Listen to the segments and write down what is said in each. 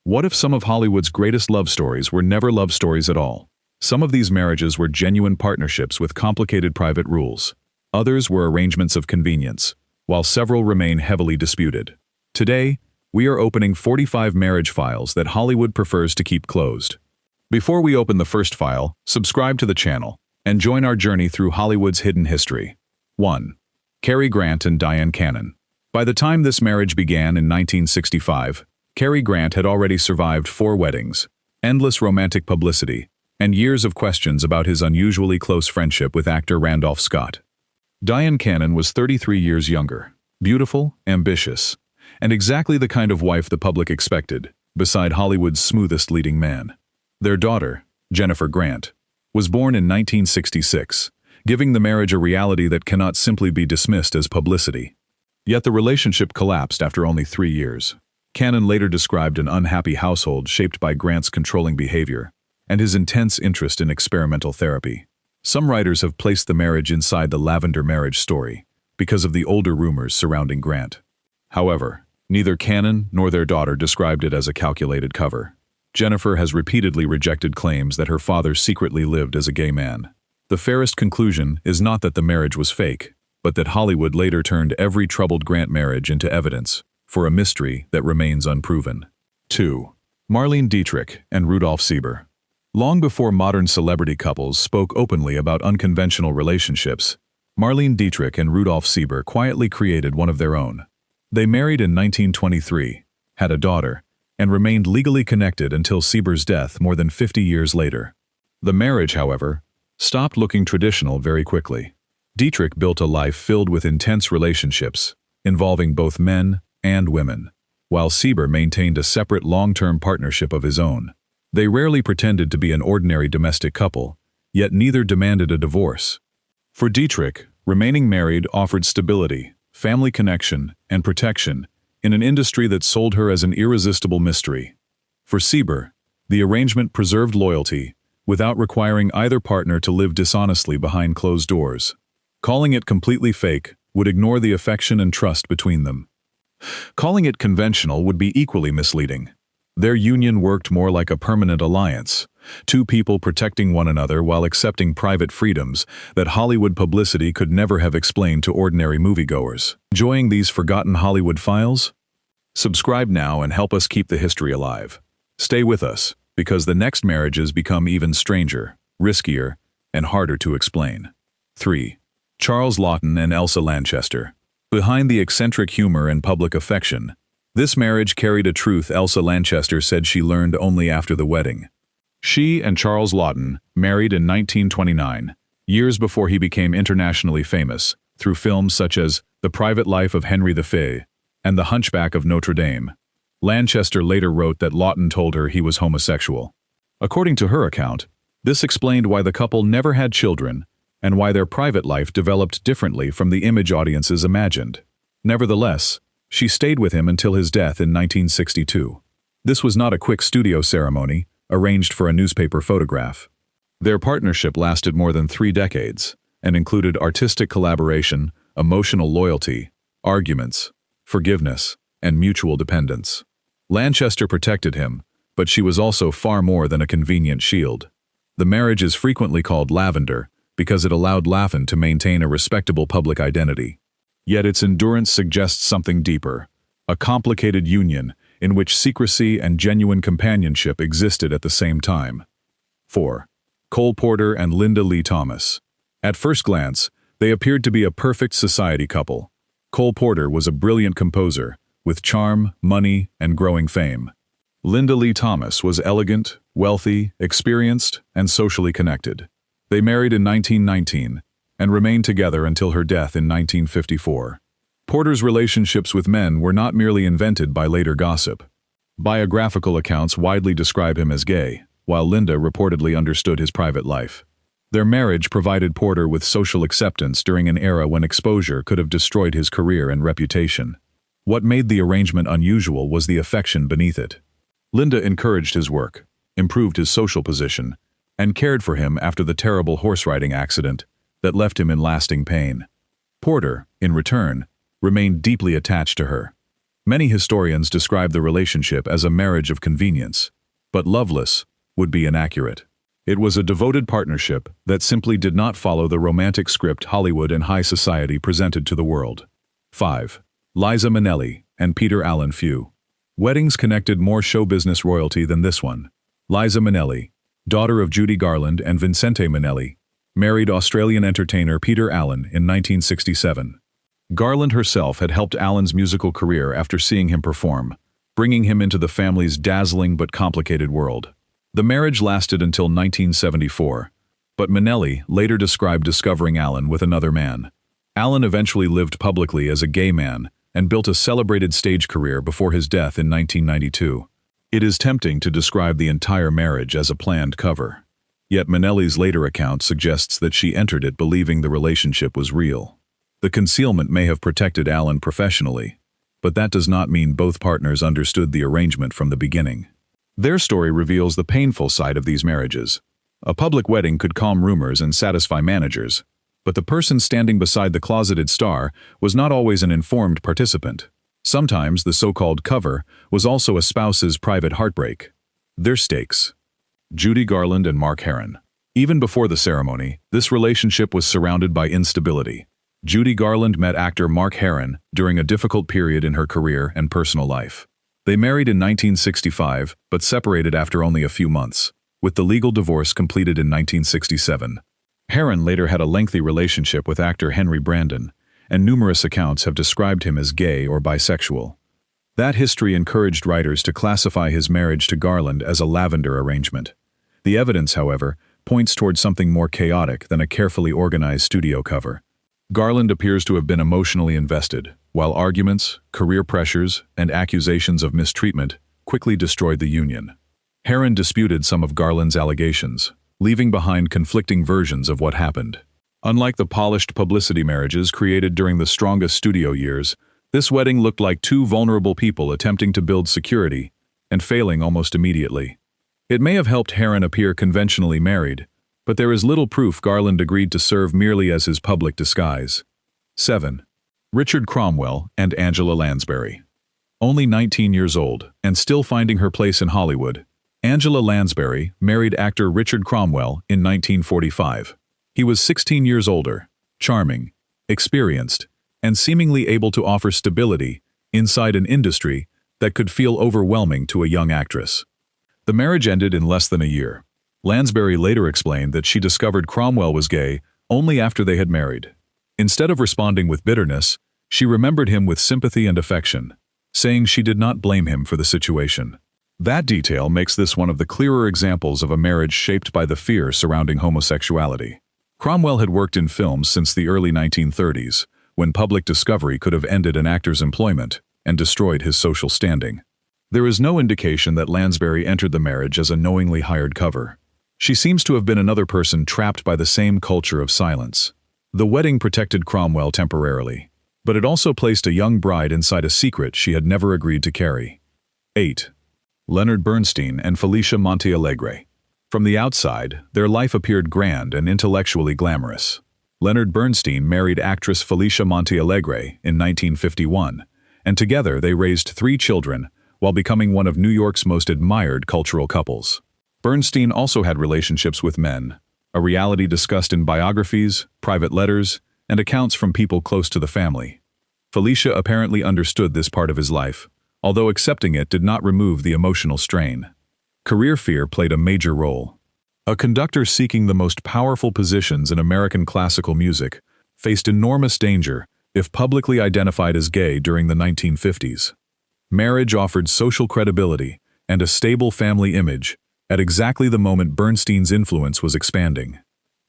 What if some of Hollywood's greatest love stories were never love stories at all? Some of these marriages were genuine partnerships with complicated private rules. Others were arrangements of convenience, while several remain heavily disputed. Today, we are opening 45 marriage files that Hollywood prefers to keep closed. Before we open the first file, subscribe to the channel and join our journey through Hollywood's hidden history. 1. Cary Grant and Diane Cannon. By the time this marriage began in 1965, Cary Grant had already survived 4 weddings, endless romantic publicity, and years of questions about his unusually close friendship with actor Randolph Scott. Diane Cannon was 33 years younger, beautiful, ambitious, and exactly the kind of wife the public expected, beside Hollywood's smoothest leading man. Their daughter, Jennifer Grant, was born in 1966, giving the marriage a reality that cannot simply be dismissed as publicity. Yet the relationship collapsed after only 3 years. Cannon later described an unhappy household shaped by Grant's controlling behavior and his intense interest in experimental therapy. Some writers have placed the marriage inside the Lavender Marriage story because of the older rumors surrounding Grant. However, neither Cannon nor their daughter described it as a calculated cover. Jennifer has repeatedly rejected claims that her father secretly lived as a gay man. The fairest conclusion is not that the marriage was fake, but that Hollywood later turned every troubled Grant marriage into evidence for a mystery that remains unproven. 2. Marlene Dietrich and Rudolph Sieber. Long before modern celebrity couples spoke openly about unconventional relationships, Marlene Dietrich and Rudolph Sieber quietly created one of their own. They married in 1923, had a daughter, and remained legally connected until Sieber's death more than 50 years later. The marriage, however, stopped looking traditional very quickly. Dietrich built a life filled with intense relationships, involving both men and women, while Sieber maintained a separate long-term partnership of his own. They rarely pretended to be an ordinary domestic couple, yet neither demanded a divorce. For Dietrich, remaining married offered stability, family connection, and protection in an industry that sold her as an irresistible mystery. For Sieber, the arrangement preserved loyalty without requiring either partner to live dishonestly behind closed doors. Calling it completely fake would ignore the affection and trust between them. Calling it conventional would be equally misleading. Their union worked more like a permanent alliance, 2 people protecting one another while accepting private freedoms that Hollywood publicity could never have explained to ordinary moviegoers. Enjoying these forgotten Hollywood files? Subscribe now and help us keep the history alive. Stay with us, because the next marriages become even stranger, riskier, and harder to explain. 3. Charles Laughton and Elsa Lanchester. Behind the eccentric humor and public affection, this marriage carried a truth Elsa Lanchester said she learned only after the wedding. She and Charles Laughton married in 1929, years before he became internationally famous, through films such as The Private Life of Henry V and The Hunchback of Notre Dame. Lanchester later wrote that Laughton told her he was homosexual. According to her account, this explained why the couple never had children and why their private life developed differently from the image audiences imagined. Nevertheless, she stayed with him until his death in 1962. This was not a quick studio ceremony, arranged for a newspaper photograph. Their partnership lasted more than 3 decades, and included artistic collaboration, emotional loyalty, arguments, forgiveness, and mutual dependence. Lanchester protected him, but she was also far more than a convenient shield. The marriage is frequently called Lavender, because it allowed Laughton to maintain a respectable public identity. Yet its endurance suggests something deeper, a complicated union in which secrecy and genuine companionship existed at the same time. 4. Cole Porter and Linda Lee Thomas. At first glance, they appeared to be a perfect society couple. Cole Porter was a brilliant composer, with charm, money, and growing fame. Linda Lee Thomas was elegant, wealthy, experienced, and socially connected. They married in 1919 and remained together until her death in 1954. Porter's relationships with men were not merely invented by later gossip. Biographical accounts widely describe him as gay, while Linda reportedly understood his private life. Their marriage provided Porter with social acceptance during an era when exposure could have destroyed his career and reputation. What made the arrangement unusual was the affection beneath it. Linda encouraged his work, improved his social position, and cared for him after the terrible horse-riding accident that left him in lasting pain. Porter, in return, remained deeply attached to her. Many historians describe the relationship as a marriage of convenience, but loveless would be inaccurate. It was a devoted partnership that simply did not follow the romantic script Hollywood and high society presented to the world. 5. Liza Minnelli and Peter Allen Few. Weddings connected more show business royalty than this one. Liza Minnelli, daughter of Judy Garland and Vincente Minnelli, married Australian entertainer Peter Allen in 1967. Garland herself had helped Allen's musical career after seeing him perform, bringing him into the family's dazzling but complicated world. The marriage lasted until 1974, but Minnelli later described discovering Allen with another man. Allen eventually lived publicly as a gay man and built a celebrated stage career before his death in 1992. It is tempting to describe the entire marriage as a planned cover. Yet Minnelli's later account suggests that she entered it believing the relationship was real. The concealment may have protected Allen professionally, but that does not mean both partners understood the arrangement from the beginning. Their story reveals the painful side of these marriages. A public wedding could calm rumors and satisfy managers, but the person standing beside the closeted star was not always an informed participant. Sometimes the so-called cover was also a spouse's private heartbreak. Their stakes. Judy Garland and Mark Herron. Even before the ceremony, this relationship was surrounded by instability. Judy Garland met actor Mark Herron during a difficult period in her career and personal life. They married in 1965, but separated after only a few months, with the legal divorce completed in 1967. Herron later had a lengthy relationship with actor Henry Brandon, and numerous accounts have described him as gay or bisexual. That history encouraged writers to classify his marriage to Garland as a lavender arrangement. The evidence, however, points towards something more chaotic than a carefully organized studio cover. Garland appears to have been emotionally invested, while arguments, career pressures, and accusations of mistreatment quickly destroyed the union. Herron disputed some of Garland's allegations, leaving behind conflicting versions of what happened. Unlike the polished publicity marriages created during the strongest studio years, this wedding looked like two vulnerable people attempting to build security and failing almost immediately. It may have helped Herron appear conventionally married, but there is little proof Garland agreed to serve merely as his public disguise. 7. Richard Cromwell and Angela Lansbury. Only 19 years old and still finding her place in Hollywood, Angela Lansbury married actor Richard Cromwell in 1945. He was 16 years older, charming, experienced, and seemingly able to offer stability inside an industry that could feel overwhelming to a young actress. The marriage ended in less than a year. Lansbury later explained that she discovered Cromwell was gay only after they had married. Instead of responding with bitterness, she remembered him with sympathy and affection, saying she did not blame him for the situation. That detail makes this one of the clearer examples of a marriage shaped by the fear surrounding homosexuality. Cromwell had worked in films since the early 1930s, when public discovery could have ended an actor's employment and destroyed his social standing. There is no indication that Lansbury entered the marriage as a knowingly hired cover. She seems to have been another person trapped by the same culture of silence. The wedding protected Cromwell temporarily, but it also placed a young bride inside a secret she had never agreed to carry. 8. Leonard Bernstein and Felicia Montealegre. From the outside, their life appeared grand and intellectually glamorous. Leonard Bernstein married actress Felicia Montealegre in 1951, and together they raised 3 children while becoming one of New York's most admired cultural couples. Bernstein also had relationships with men, a reality discussed in biographies, private letters, and accounts from people close to the family. Felicia apparently understood this part of his life, although accepting it did not remove the emotional strain. Career fear played a major role. A conductor seeking the most powerful positions in American classical music faced enormous danger if publicly identified as gay during the 1950s. Marriage offered social credibility and a stable family image at exactly the moment Bernstein's influence was expanding.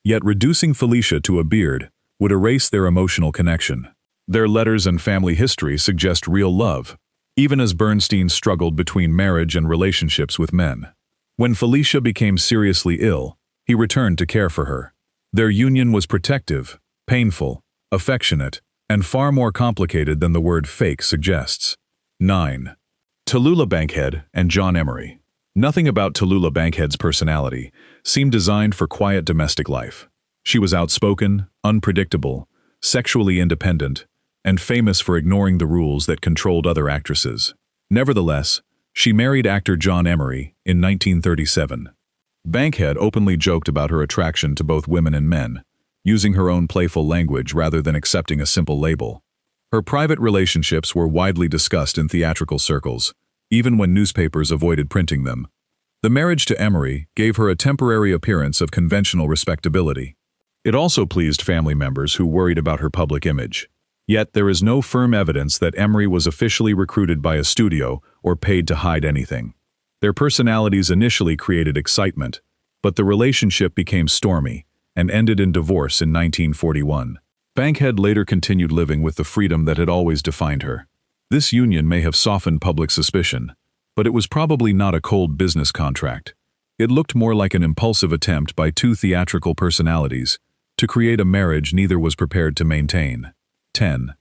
Yet reducing Felicia to a beard would erase their emotional connection. Their letters and family history suggest real love, even as Bernstein struggled between marriage and relationships with men. When Felicia became seriously ill, he returned to care for her. Their union was protective, painful, affectionate, and far more complicated than the word fake suggests. 9. Tallulah Bankhead and John Emery. Nothing about Tallulah Bankhead's personality seemed designed for quiet domestic life. She was outspoken, unpredictable, sexually independent, and famous for ignoring the rules that controlled other actresses. Nevertheless, she married actor John Emery in 1937. Bankhead openly joked about her attraction to both women and men, using her own playful language rather than accepting a simple label. Her private relationships were widely discussed in theatrical circles, even when newspapers avoided printing them. The marriage to Emery gave her a temporary appearance of conventional respectability. It also pleased family members who worried about her public image. Yet there is no firm evidence that Emery was officially recruited by a studio or paid to hide anything. Their personalities initially created excitement, but the relationship became stormy and ended in divorce in 1941. Bankhead later continued living with the freedom that had always defined her. This union may have softened public suspicion, but it was probably not a cold business contract. It looked more like an impulsive attempt by two theatrical personalities to create a marriage neither was prepared to maintain. 10.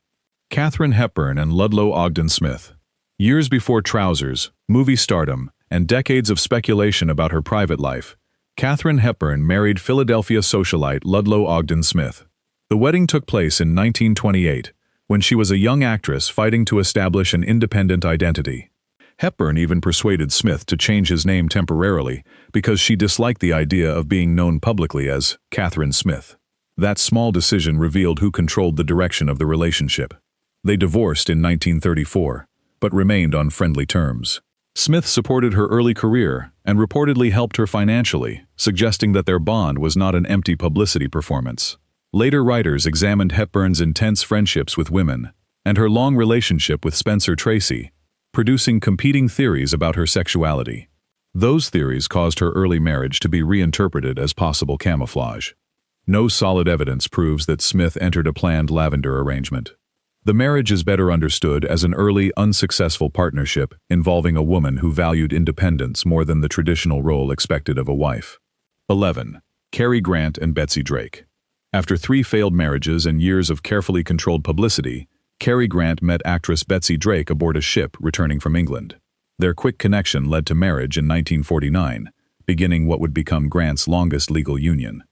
Katharine Hepburn and Ludlow Ogden Smith. Years before Trousers, movie stardom, and decades of speculation about her private life, Katharine Hepburn married Philadelphia socialite Ludlow Ogden Smith. The wedding took place in 1928, when she was a young actress fighting to establish an independent identity. Hepburn even persuaded Smith to change his name temporarily because she disliked the idea of being known publicly as Katharine Smith. That small decision revealed who controlled the direction of the relationship. They divorced in 1934, but remained on friendly terms. Smith supported her early career and reportedly helped her financially, suggesting that their bond was not an empty publicity performance. Later writers examined Hepburn's intense friendships with women and her long relationship with Spencer Tracy, producing competing theories about her sexuality. Those theories caused her early marriage to be reinterpreted as possible camouflage. No solid evidence proves that Smith entered a planned Lavender arrangement. The marriage is better understood as an early, unsuccessful partnership involving a woman who valued independence more than the traditional role expected of a wife. 11. Cary Grant and Betsy Drake. After 3 failed marriages and years of carefully controlled publicity, Cary Grant met actress Betsy Drake aboard a ship returning from England. Their quick connection led to marriage in 1949, beginning what would become Grant's longest legal union.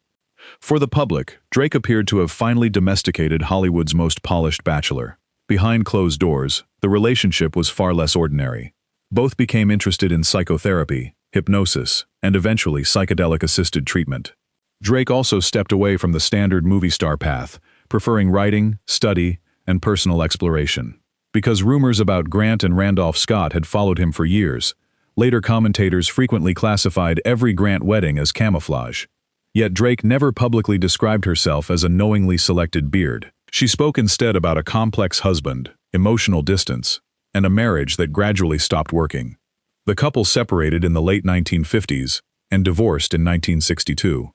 For the public, Drake appeared to have finally domesticated Hollywood's most polished bachelor. Behind closed doors, the relationship was far less ordinary. Both became interested in psychotherapy, hypnosis, and eventually psychedelic-assisted treatment. Drake also stepped away from the standard movie star path, preferring writing, study, and personal exploration. Because rumors about Grant and Randolph Scott had followed him for years, later commentators frequently classified every Grant wedding as camouflage. Yet Drake never publicly described herself as a knowingly selected beard. She spoke instead about a complex husband, emotional distance, and a marriage that gradually stopped working. The couple separated in the late 1950s and divorced in 1962.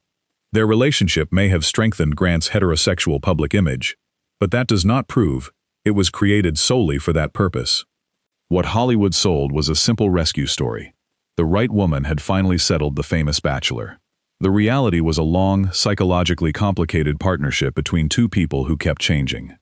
Their relationship may have strengthened Grant's heterosexual public image, but that does not prove it was created solely for that purpose. What Hollywood sold was a simple rescue story. The right woman had finally settled the famous bachelor. The reality was a long, psychologically complicated partnership between two people who kept changing.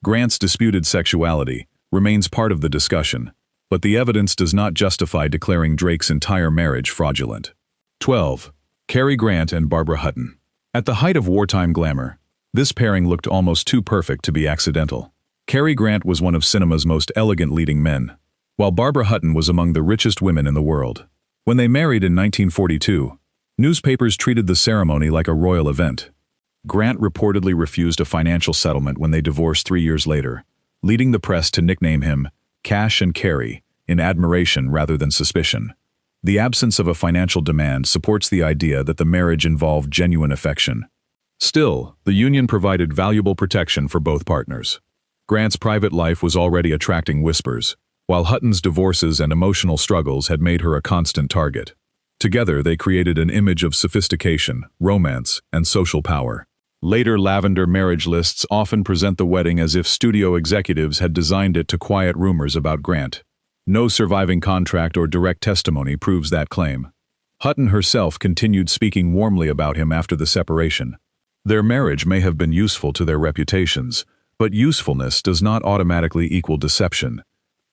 Grant's disputed sexuality remains part of the discussion, but the evidence does not justify declaring Drake's entire marriage fraudulent. 12. Cary Grant and Barbara Hutton. At the height of wartime glamour, this pairing looked almost too perfect to be accidental. Cary Grant was one of cinema's most elegant leading men, while Barbara Hutton was among the richest women in the world. When they married in 1942, newspapers treated the ceremony like a royal event. Grant reportedly refused a financial settlement when they divorced 3 years later, leading the press to nickname him Cash and Cary in admiration rather than suspicion. The absence of a financial demand supports the idea that the marriage involved genuine affection. Still, the union provided valuable protection for both partners. Grant's private life was already attracting whispers, while Hutton's divorces and emotional struggles had made her a constant target. Together, they created an image of sophistication, romance, and social power. Later Lavender Marriage lists often present the wedding as if studio executives had designed it to quiet rumors about Grant. No surviving contract or direct testimony proves that claim. Hutton herself continued speaking warmly about him after the separation. Their marriage may have been useful to their reputations, but usefulness does not automatically equal deception.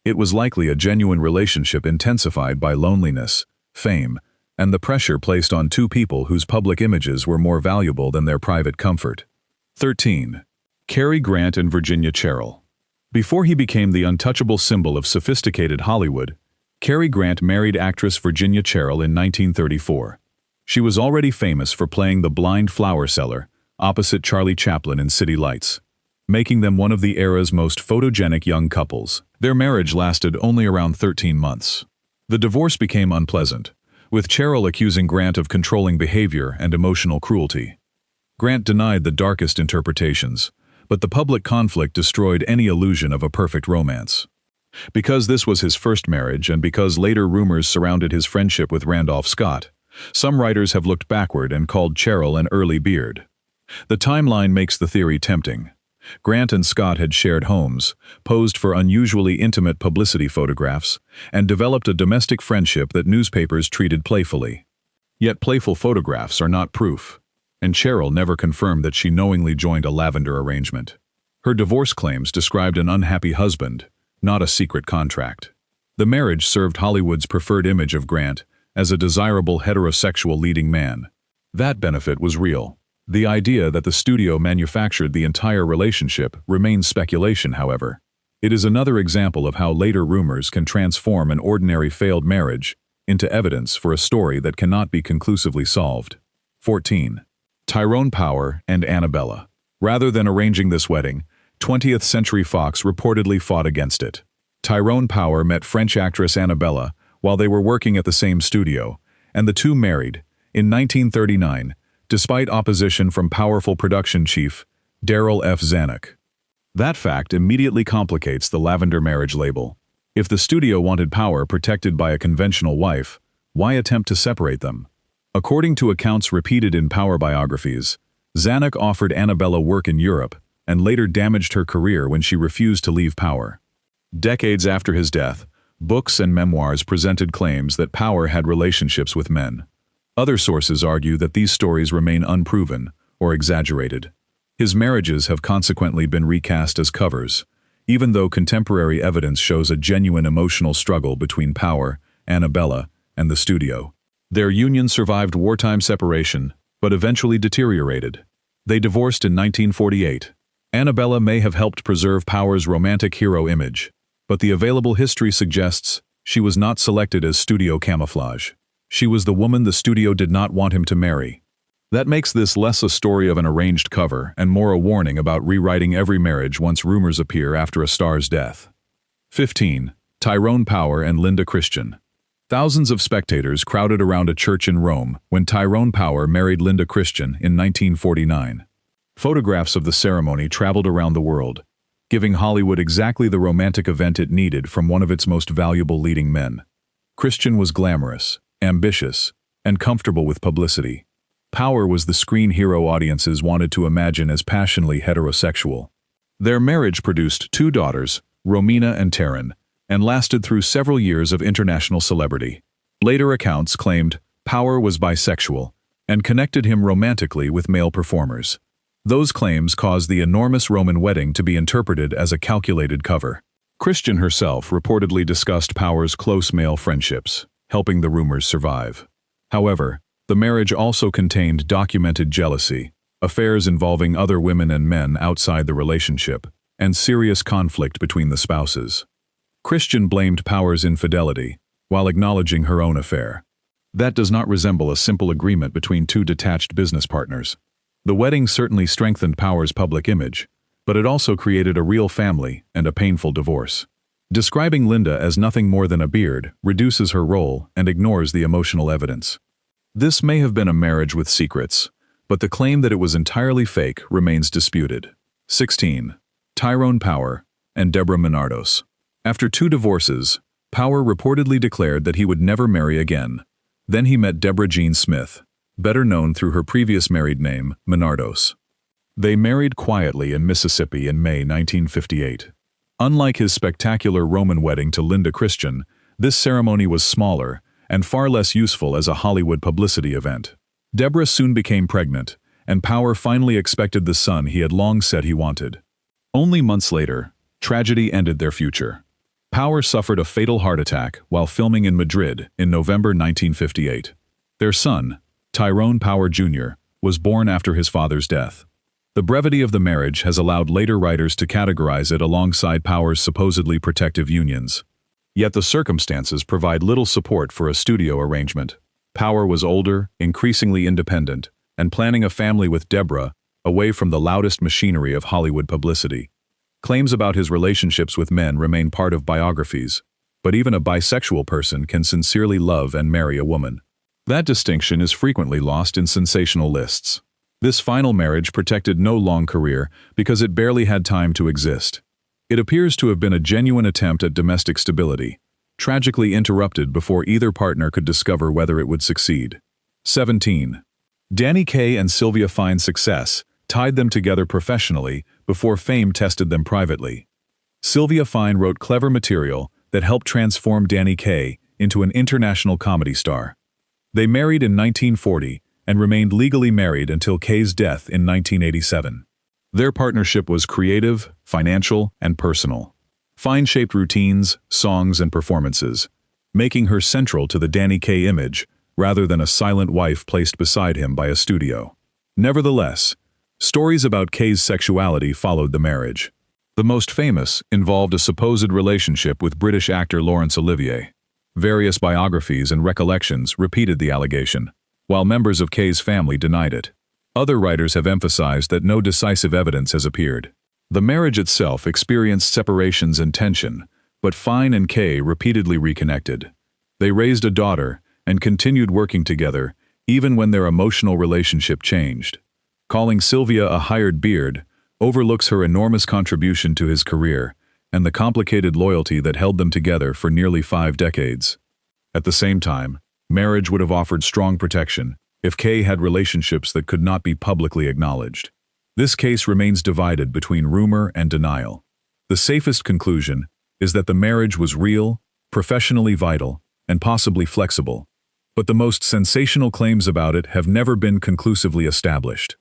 It was likely a genuine relationship intensified by loneliness, fame, and the pressure placed on two people whose public images were more valuable than their private comfort. 13. Cary Grant and Virginia Cherrill. Before he became the untouchable symbol of sophisticated Hollywood, Cary Grant married actress Virginia Cherrill in 1934. She was already famous for playing the blind flower seller opposite Charlie Chaplin in City Lights, making them one of the era's most photogenic young couples. Their marriage lasted only around 13 months. The divorce became unpleasant, with Cherrill accusing Grant of controlling behavior and emotional cruelty. Grant denied the darkest interpretations, but the public conflict destroyed any illusion of a perfect romance. Because this was his first marriage and because later rumors surrounded his friendship with Randolph Scott, some writers have looked backward and called Cherrill an early beard. The timeline makes the theory tempting. Grant and Scott had shared homes, posed for unusually intimate publicity photographs, and developed a domestic friendship that newspapers treated playfully. Yet playful photographs are not proof, and Cherrill never confirmed that she knowingly joined a Lavender arrangement. Her divorce claims described an unhappy husband, not a secret contract. The marriage served Hollywood's preferred image of Grant as a desirable heterosexual leading man. That benefit was real. The idea that the studio manufactured the entire relationship remains speculation, however. It is another example of how later rumors can transform an ordinary failed marriage into evidence for a story that cannot be conclusively solved. 14. Tyrone Power and Annabella. Rather than arranging this wedding, 20th Century Fox reportedly fought against it. Tyrone Power met French actress Annabella while they were working at the same studio, and the two married in 1939, despite opposition from powerful production chief Darryl F. Zanuck. That fact immediately complicates the Lavender Marriage label. If the studio wanted Power protected by a conventional wife, why attempt to separate them? According to accounts repeated in Power biographies, Zanuck offered Annabella work in Europe and later damaged her career when she refused to leave Power. Decades after his death, books and memoirs presented claims that Power had relationships with men. Other sources argue that these stories remain unproven or exaggerated. His marriages have consequently been recast as covers, even though contemporary evidence shows a genuine emotional struggle between Power, Annabella, and the studio. Their union survived wartime separation, but eventually deteriorated. They divorced in 1948. Annabella may have helped preserve Power's romantic hero image, but the available history suggests she was not selected as studio camouflage. She was the woman the studio did not want him to marry. That makes this less a story of an arranged cover and more a warning about rewriting every marriage once rumors appear after a star's death. 15. Tyrone Power and Linda Christian. Thousands of spectators crowded around a church in Rome when Tyrone Power married Linda Christian in 1949. Photographs of the ceremony traveled around the world, giving Hollywood exactly the romantic event it needed from one of its most valuable leading men. Christian was glamorous, ambitious, and comfortable with publicity. Power was the screen hero audiences wanted to imagine as passionately heterosexual. Their marriage produced two daughters, Romina and Taryn, and lasted through several years of international celebrity. Later accounts claimed Power was bisexual and connected him romantically with male performers. Those claims caused the enormous Roman wedding to be interpreted as a calculated cover. Christian herself reportedly discussed Power's close male friendships, helping the rumors survive. However, the marriage also contained documented jealousy, affairs involving other women and men outside the relationship, and serious conflict between the spouses. Christian blamed Power's infidelity, while acknowledging her own affair. That does not resemble a simple agreement between two detached business partners. The wedding certainly strengthened Power's public image, but it also created a real family and a painful divorce. Describing Linda as nothing more than a beard reduces her role and ignores the emotional evidence. This may have been a marriage with secrets, but the claim that it was entirely fake remains disputed. 16. Tyrone Power and Deborah Menardos. After 2 divorces, Power reportedly declared that he would never marry again. Then he met Deborah Jean Smith, better known through her previous married name, Menardos. They married quietly in Mississippi in May 1958. Unlike his spectacular Roman wedding to Linda Christian, this ceremony was smaller and far less useful as a Hollywood publicity event. Deborah soon became pregnant, and Power finally expected the son he had long said he wanted. Only months later, tragedy ended their future. Power suffered a fatal heart attack while filming in Madrid in November 1958. Their son, Tyrone Power Jr., was born after his father's death. The brevity of the marriage has allowed later writers to categorize it alongside Power's supposedly protective unions. Yet the circumstances provide little support for a studio arrangement. Power was older, increasingly independent, and planning a family with Deborah, away from the loudest machinery of Hollywood publicity. Claims about his relationships with men remain part of biographies, but even a bisexual person can sincerely love and marry a woman. That distinction is frequently lost in sensational lists. This final marriage protected no long career because it barely had time to exist. It appears to have been a genuine attempt at domestic stability, tragically interrupted before either partner could discover whether it would succeed. 17. Danny Kaye and Sylvia Fine's success tied them together professionally before fame tested them privately. Sylvia Fine wrote clever material that helped transform Danny Kaye into an international comedy star. They married in 1940 and remained legally married until Kaye's death in 1987. Their partnership was creative, financial, and personal. Fine shaped routines, songs, and performances, making her central to the Danny Kaye image rather than a silent wife placed beside him by a studio. Nevertheless, stories about Kaye's sexuality followed the marriage. The most famous involved a supposed relationship with British actor Laurence Olivier. Various biographies and recollections repeated the allegation, while members of Kaye's family denied it. Other writers have emphasized that no decisive evidence has appeared. The marriage itself experienced separations and tension, but Fine and Kaye repeatedly reconnected. They raised a daughter and continued working together even when their emotional relationship changed. Calling Sylvia a hired beard overlooks her enormous contribution to his career and the complicated loyalty that held them together for nearly 5 decades. At the same time, marriage would have offered strong protection if Kaye had relationships that could not be publicly acknowledged. This case remains divided between rumor and denial. The safest conclusion is that the marriage was real, professionally vital, and possibly flexible, but the most sensational claims about it have never been conclusively established.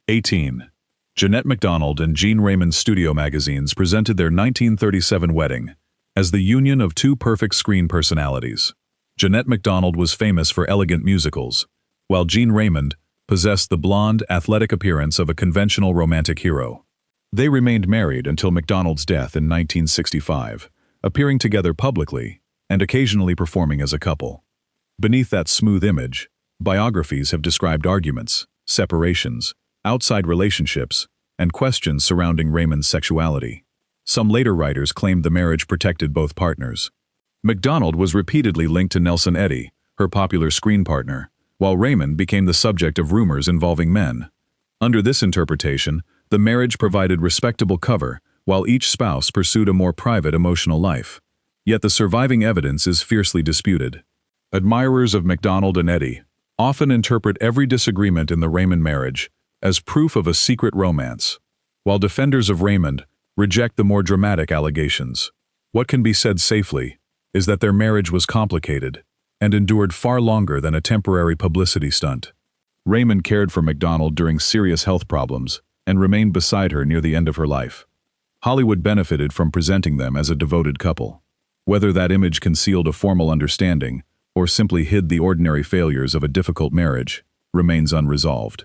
18. Jeanette MacDonald and Gene Raymond's studio magazines presented their 1937 wedding as the union of two perfect screen personalities. Jeanette MacDonald was famous for elegant musicals, while Gene Raymond possessed the blonde, athletic appearance of a conventional romantic hero. They remained married until MacDonald's death in 1965, appearing together publicly and occasionally performing as a couple. Beneath that smooth image, biographies have described arguments, separations, outside relationships, and questions surrounding Raymond's sexuality. Some later writers claimed the marriage protected both partners. MacDonald was repeatedly linked to Nelson Eddy, her popular screen partner, while Raymond became the subject of rumors involving men. Under this interpretation, the marriage provided respectable cover, while each spouse pursued a more private emotional life. Yet the surviving evidence is fiercely disputed. Admirers of MacDonald and Eddy often interpret every disagreement in the Raymond marriage as proof of a secret romance, while defenders of Raymond reject the more dramatic allegations. What can be said safely is that their marriage was complicated and endured far longer than a temporary publicity stunt. Raymond cared for MacDonald during serious health problems and remained beside her near the end of her life. Hollywood benefited from presenting them as a devoted couple. Whether that image concealed a formal understanding or simply hid the ordinary failures of a difficult marriage remains unresolved.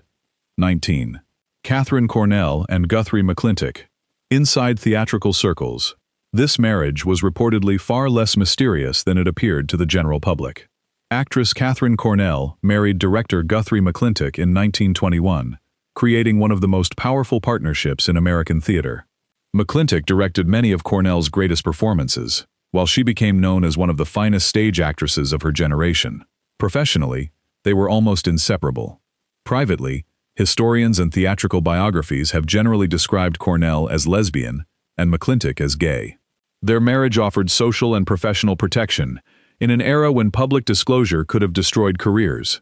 19. Katharine Cornell and Guthrie McClintock. Inside theatrical circles, this marriage was reportedly far less mysterious than it appeared to the general public. Actress Katharine Cornell married director Guthrie McClintock in 1921, creating one of the most powerful partnerships in American theater. McClintock directed many of Cornell's greatest performances, while she became known as one of the finest stage actresses of her generation. Professionally, they were almost inseparable. Privately, historians and theatrical biographies have generally described Cornell as lesbian and McClintock as gay. Their marriage offered social and professional protection in an era when public disclosure could have destroyed careers.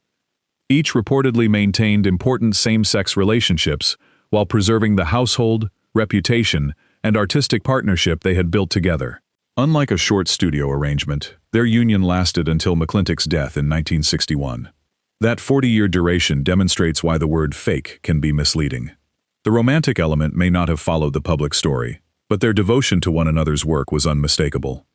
Each reportedly maintained important same-sex relationships while preserving the household, reputation, and artistic partnership they had built together. Unlike a short studio arrangement, their union lasted until McClintock's death in 1961. That 40-year duration demonstrates why the word fake can be misleading. The romantic element may not have followed the public story, but their devotion to one another's work was unmistakable.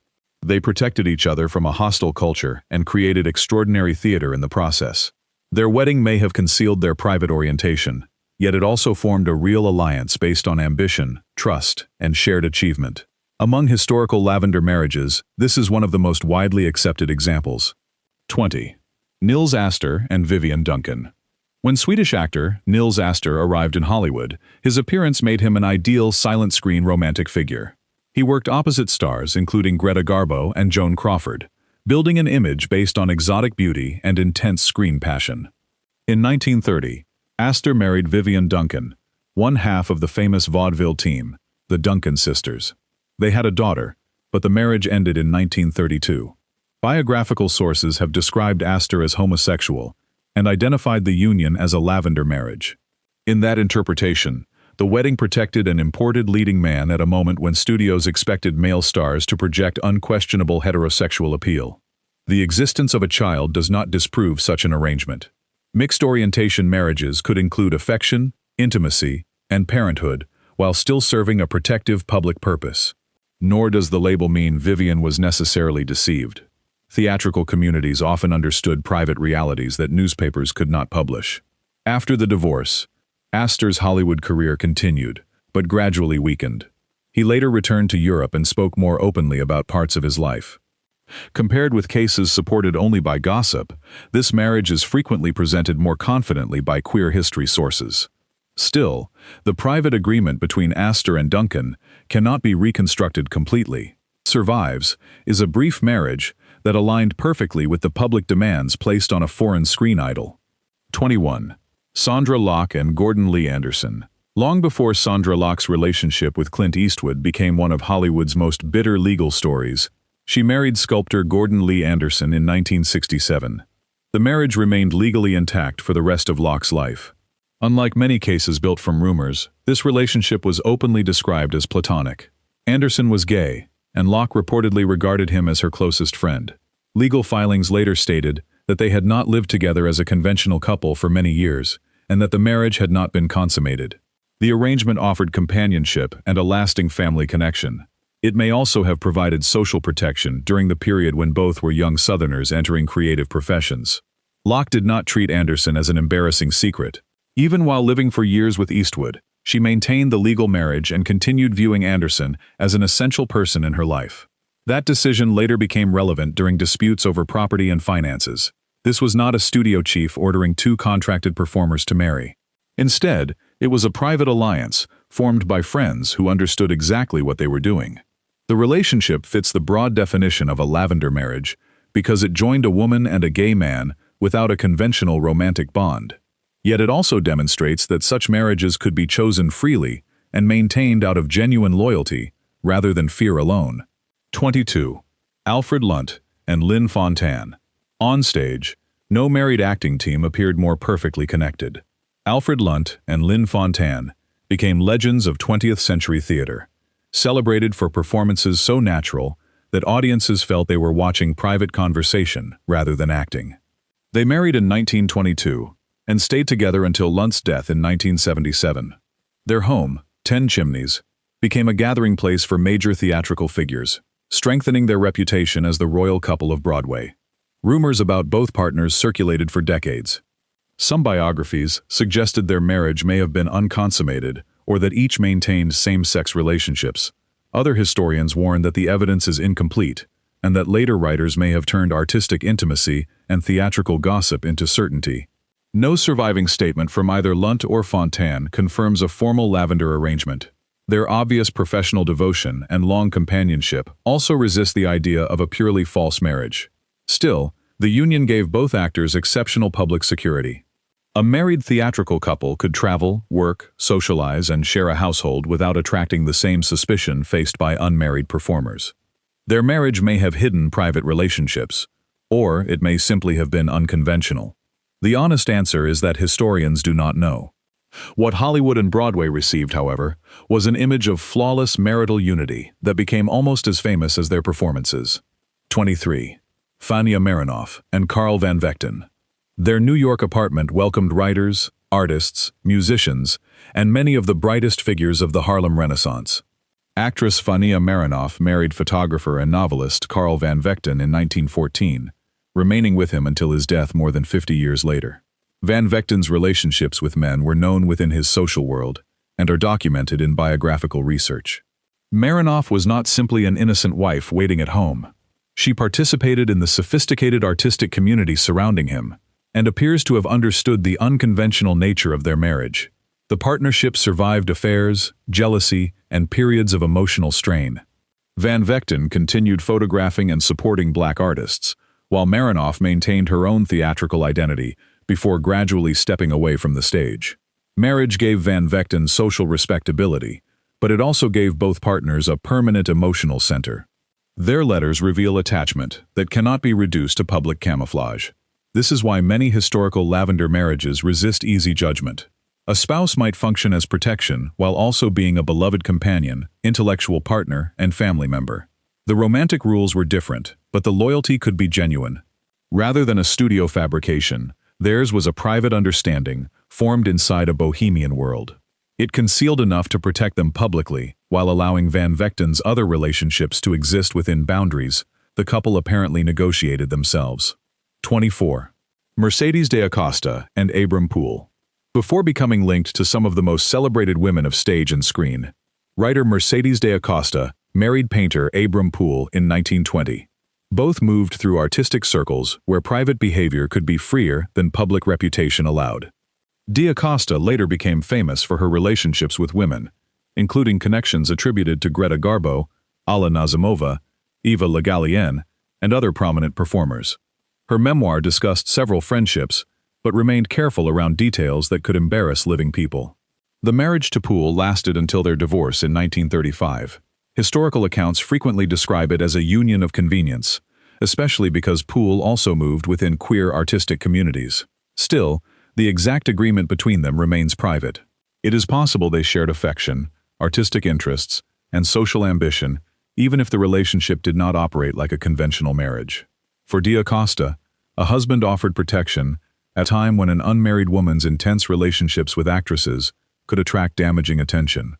They protected each other from a hostile culture and created extraordinary theater in the process. Their wedding may have concealed their private orientation, Yet it also formed a real alliance based on ambition, trust, and shared achievement. Among historical lavender marriages, this is one of the most widely accepted examples. 20. Nils Astor and Vivian Duncan. When Swedish actor Nils Astor arrived in Hollywood, his appearance made him an ideal silent screen romantic figure. He worked opposite stars including Greta Garbo and Joan Crawford, building an image based on exotic beauty and intense screen passion. In 1930, Astor married Vivian Duncan, one half of the famous vaudeville team, the Duncan sisters. They had a daughter, but the marriage ended in 1932. Biographical sources have described Astor as homosexual and identified the union as a lavender marriage. In that interpretation, the wedding protected an imported leading man at a moment when studios expected male stars to project unquestionable heterosexual appeal. The existence of a child does not disprove such an arrangement. Mixed-orientation marriages could include affection, intimacy, and parenthood, while still serving a protective public purpose. Nor does the label mean Vivian was necessarily deceived. Theatrical communities often understood private realities that newspapers could not publish. After the divorce, Astor's Hollywood career continued, but gradually weakened. He later returned to Europe and spoke more openly about parts of his life. Compared with cases supported only by gossip, this marriage is frequently presented more confidently by queer history sources. Still, the private agreement between Astor and Duncan cannot be reconstructed completely. What survives is a brief marriage that aligned perfectly with the public demands placed on a foreign screen idol. 21. Sondra Locke and Gordon Lee Anderson. Long before Sondra Locke's relationship with Clint Eastwood became one of Hollywood's most bitter legal stories, she married sculptor Gordon Lee Anderson in 1967. The marriage remained legally intact for the rest of Locke's life. Unlike many cases built from rumors, this relationship was openly described as platonic. Anderson was gay, and Locke reportedly regarded him as her closest friend. Legal filings later stated that they had not lived together as a conventional couple for many years, and that the marriage had not been consummated. The arrangement offered companionship and a lasting family connection. It may also have provided social protection during the period when both were young Southerners entering creative professions. Locke did not treat Anderson as an embarrassing secret. Even while living for years with Eastwood, she maintained the legal marriage and continued viewing Anderson as an essential person in her life. That decision later became relevant during disputes over property and finances. This was not a studio chief ordering two contracted performers to marry. Instead, it was a private alliance formed by friends who understood exactly what they were doing. The relationship fits the broad definition of a lavender marriage because it joined a woman and a gay man without a conventional romantic bond. Yet it also demonstrates that such marriages could be chosen freely and maintained out of genuine loyalty rather than fear alone. 22. Alfred Lunt and Lynn Fontanne. On stage, no married acting team appeared more perfectly connected. Alfred Lunt and Lynn Fontanne became legends of 20th century theater, celebrated for performances so natural that audiences felt they were watching private conversation rather than acting. They married in 1922 and stayed together until Lunt's death in 1977. Their home, 10 Chimneys, became a gathering place for major theatrical figures, strengthening their reputation as the royal couple of Broadway. Rumors about both partners circulated for decades. Some biographies suggested their marriage may have been unconsummated or that each maintained same-sex relationships. Other historians warn that the evidence is incomplete and that later writers may have turned artistic intimacy and theatrical gossip into certainty. No surviving statement from either Lunt or Fontanne confirms a formal lavender arrangement. Their obvious professional devotion and long companionship also resist the idea of a purely false marriage. Still, the union gave both actors exceptional public security. A married theatrical couple could travel, work, socialize, and share a household without attracting the same suspicion faced by unmarried performers. Their marriage may have hidden private relationships, or it may simply have been unconventional. The honest answer is that historians do not know. What Hollywood and Broadway received, however, was an image of flawless marital unity that became almost as famous as their performances. 23. Fania Marinoff and Carl Van Vechten. Their New York apartment welcomed writers, artists, musicians, and many of the brightest figures of the Harlem Renaissance. Actress Fania Marinoff married photographer and novelist Carl Van Vechten in 1914, remaining with him until his death more than 50 years later. Van Vechten's relationships with men were known within his social world and are documented in biographical research. Marinoff was not simply an innocent wife waiting at home. She participated in the sophisticated artistic community surrounding him and appears to have understood the unconventional nature of their marriage. The partnership survived affairs, jealousy, and periods of emotional strain. Van Vechten continued photographing and supporting black artists, while Marinoff maintained her own theatrical identity before gradually stepping away from the stage. Marriage gave Van Vechten social respectability, but it also gave both partners a permanent emotional center. Their letters reveal attachment that cannot be reduced to public camouflage. This is why many historical lavender marriages resist easy judgment. A spouse might function as protection while also being a beloved companion, intellectual partner, and family member. The romantic rules were different, but the loyalty could be genuine. Rather than a studio fabrication, theirs was a private understanding formed inside a bohemian world. It concealed enough to protect them publicly, while allowing Van Vechten's other relationships to exist within boundaries the couple apparently negotiated themselves. 24. Mercedes de Acosta and Abram Poole. Before becoming linked to some of the most celebrated women of stage and screen, writer Mercedes de Acosta married painter Abram Poole in 1920. Both moved through artistic circles where private behavior could be freer than public reputation allowed. De Acosta later became famous for her relationships with women, including connections attributed to Greta Garbo, Alla Nazimova, Eva Le Gallienne, and other prominent performers. Her memoir discussed several friendships, but remained careful around details that could embarrass living people. The marriage to Poole lasted until their divorce in 1935. Historical accounts frequently describe it as a union of convenience, especially because Poole also moved within queer artistic communities. Still, the exact agreement between them remains private. It is possible they shared affection, artistic interests, and social ambition, even if the relationship did not operate like a conventional marriage. For de Acosta, a husband offered protection at a time when an unmarried woman's intense relationships with actresses could attract damaging attention.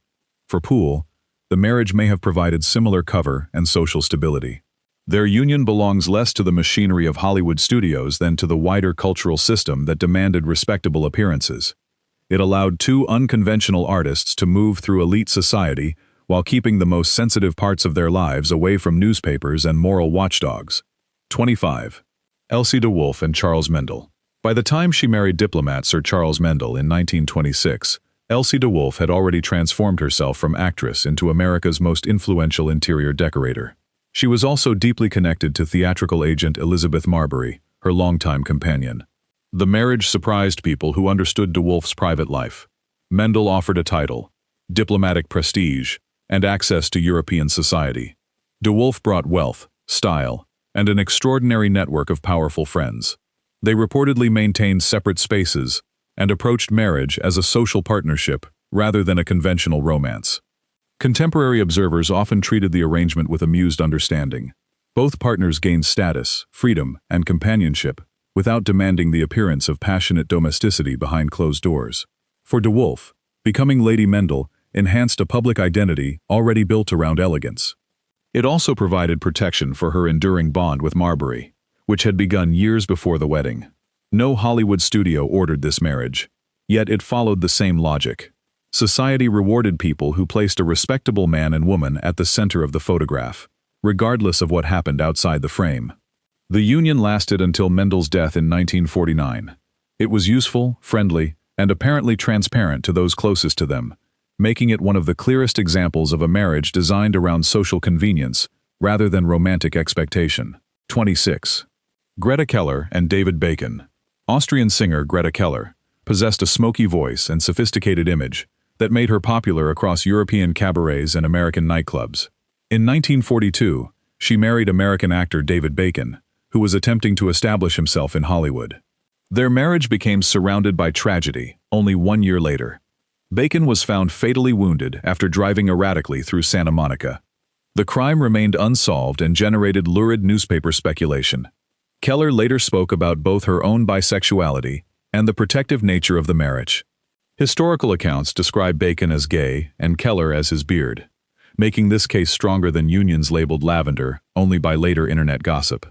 For Poole, the marriage may have provided similar cover and social stability. Their union belongs less to the machinery of Hollywood studios than to the wider cultural system that demanded respectable appearances. It allowed two unconventional artists to move through elite society while keeping the most sensitive parts of their lives away from newspapers and moral watchdogs. 25. Elsie de Wolfe and Charles Mendel. By the time she married diplomat Sir Charles Mendel in 1926, Elsie de Wolfe had already transformed herself from actress into America's most influential interior decorator. She was also deeply connected to theatrical agent Elizabeth Marbury, her longtime companion. The marriage surprised people who understood de Wolfe's private life. Mendel offered a title, diplomatic prestige, and access to European society. De Wolfe brought wealth, style, and an extraordinary network of powerful friends. They reportedly maintained separate spaces and approached marriage as a social partnership rather than a conventional romance. Contemporary observers often treated the arrangement with amused understanding. Both partners gained status, freedom, and companionship without demanding the appearance of passionate domesticity behind closed doors. For de Wolfe, becoming Lady Mendel enhanced a public identity already built around elegance. It also provided protection for her enduring bond with Marbury, which had begun years before the wedding. No Hollywood studio ordered this marriage, yet it followed the same logic. Society rewarded people who placed a respectable man and woman at the center of the photograph, regardless of what happened outside the frame. The union lasted until Mendel's death in 1949. It was useful, friendly, and apparently transparent to those closest to them, making it one of the clearest examples of a marriage designed around social convenience rather than romantic expectation. 26. Greta Keller and David Bacon. Austrian singer Greta Keller possessed a smoky voice and sophisticated image that made her popular across European cabarets and American nightclubs. In 1942, she married American actor David Bacon, who was attempting to establish himself in Hollywood. Their marriage became surrounded by tragedy only 1 year later. Bacon was found fatally wounded after driving erratically through Santa Monica. The crime remained unsolved and generated lurid newspaper speculation. Keller later spoke about both her own bisexuality and the protective nature of the marriage. Historical accounts describe Bacon as gay and Keller as his beard, making this case stronger than unions labeled lavender only by later internet gossip.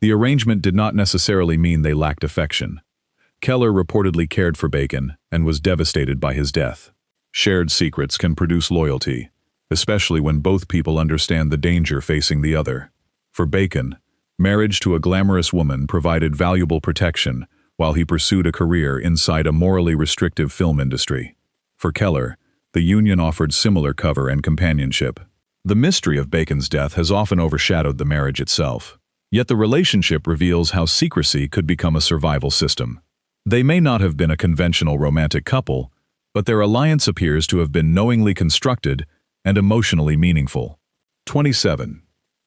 The arrangement did not necessarily mean they lacked affection. Keller reportedly cared for Bacon and was devastated by his death. Shared secrets can produce loyalty, especially when both people understand the danger facing the other. For Bacon, marriage to a glamorous woman provided valuable protection while he pursued a career inside a morally restrictive film industry. For Keller, the union offered similar cover and companionship. The mystery of Bacon's death has often overshadowed the marriage itself. Yet the relationship reveals how secrecy could become a survival system. They may not have been a conventional romantic couple, but their alliance appears to have been knowingly constructed and emotionally meaningful. 27.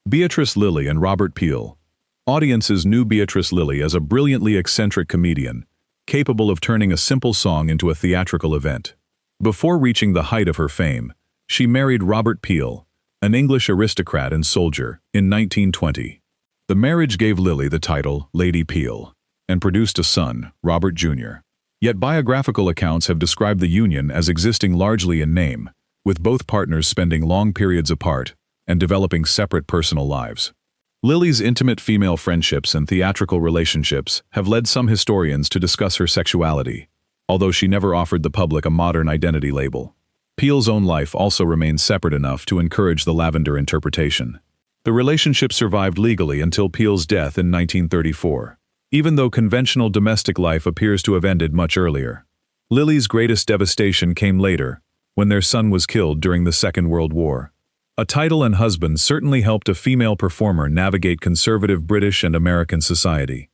Beatrice Lillie and Robert Peel. Audiences knew Beatrice Lillie as a brilliantly eccentric comedian, capable of turning a simple song into a theatrical event. Before reaching the height of her fame, she married Robert Peel, an English aristocrat and soldier, in 1920. The marriage gave Lillie the title Lady Peel, and produced a son, Robert Jr. Yet biographical accounts have described the union as existing largely in name, with both partners spending long periods apart and developing separate personal lives. Lillie's intimate female friendships and theatrical relationships have led some historians to discuss her sexuality, although she never offered the public a modern identity label. Peel's own life also remains separate enough to encourage the Lavender interpretation. The relationship survived legally until Peel's death in 1934, even though conventional domestic life appears to have ended much earlier. Lillie's greatest devastation came later, when their son was killed during the Second World War. A title and husband certainly helped a female performer navigate conservative British and American society.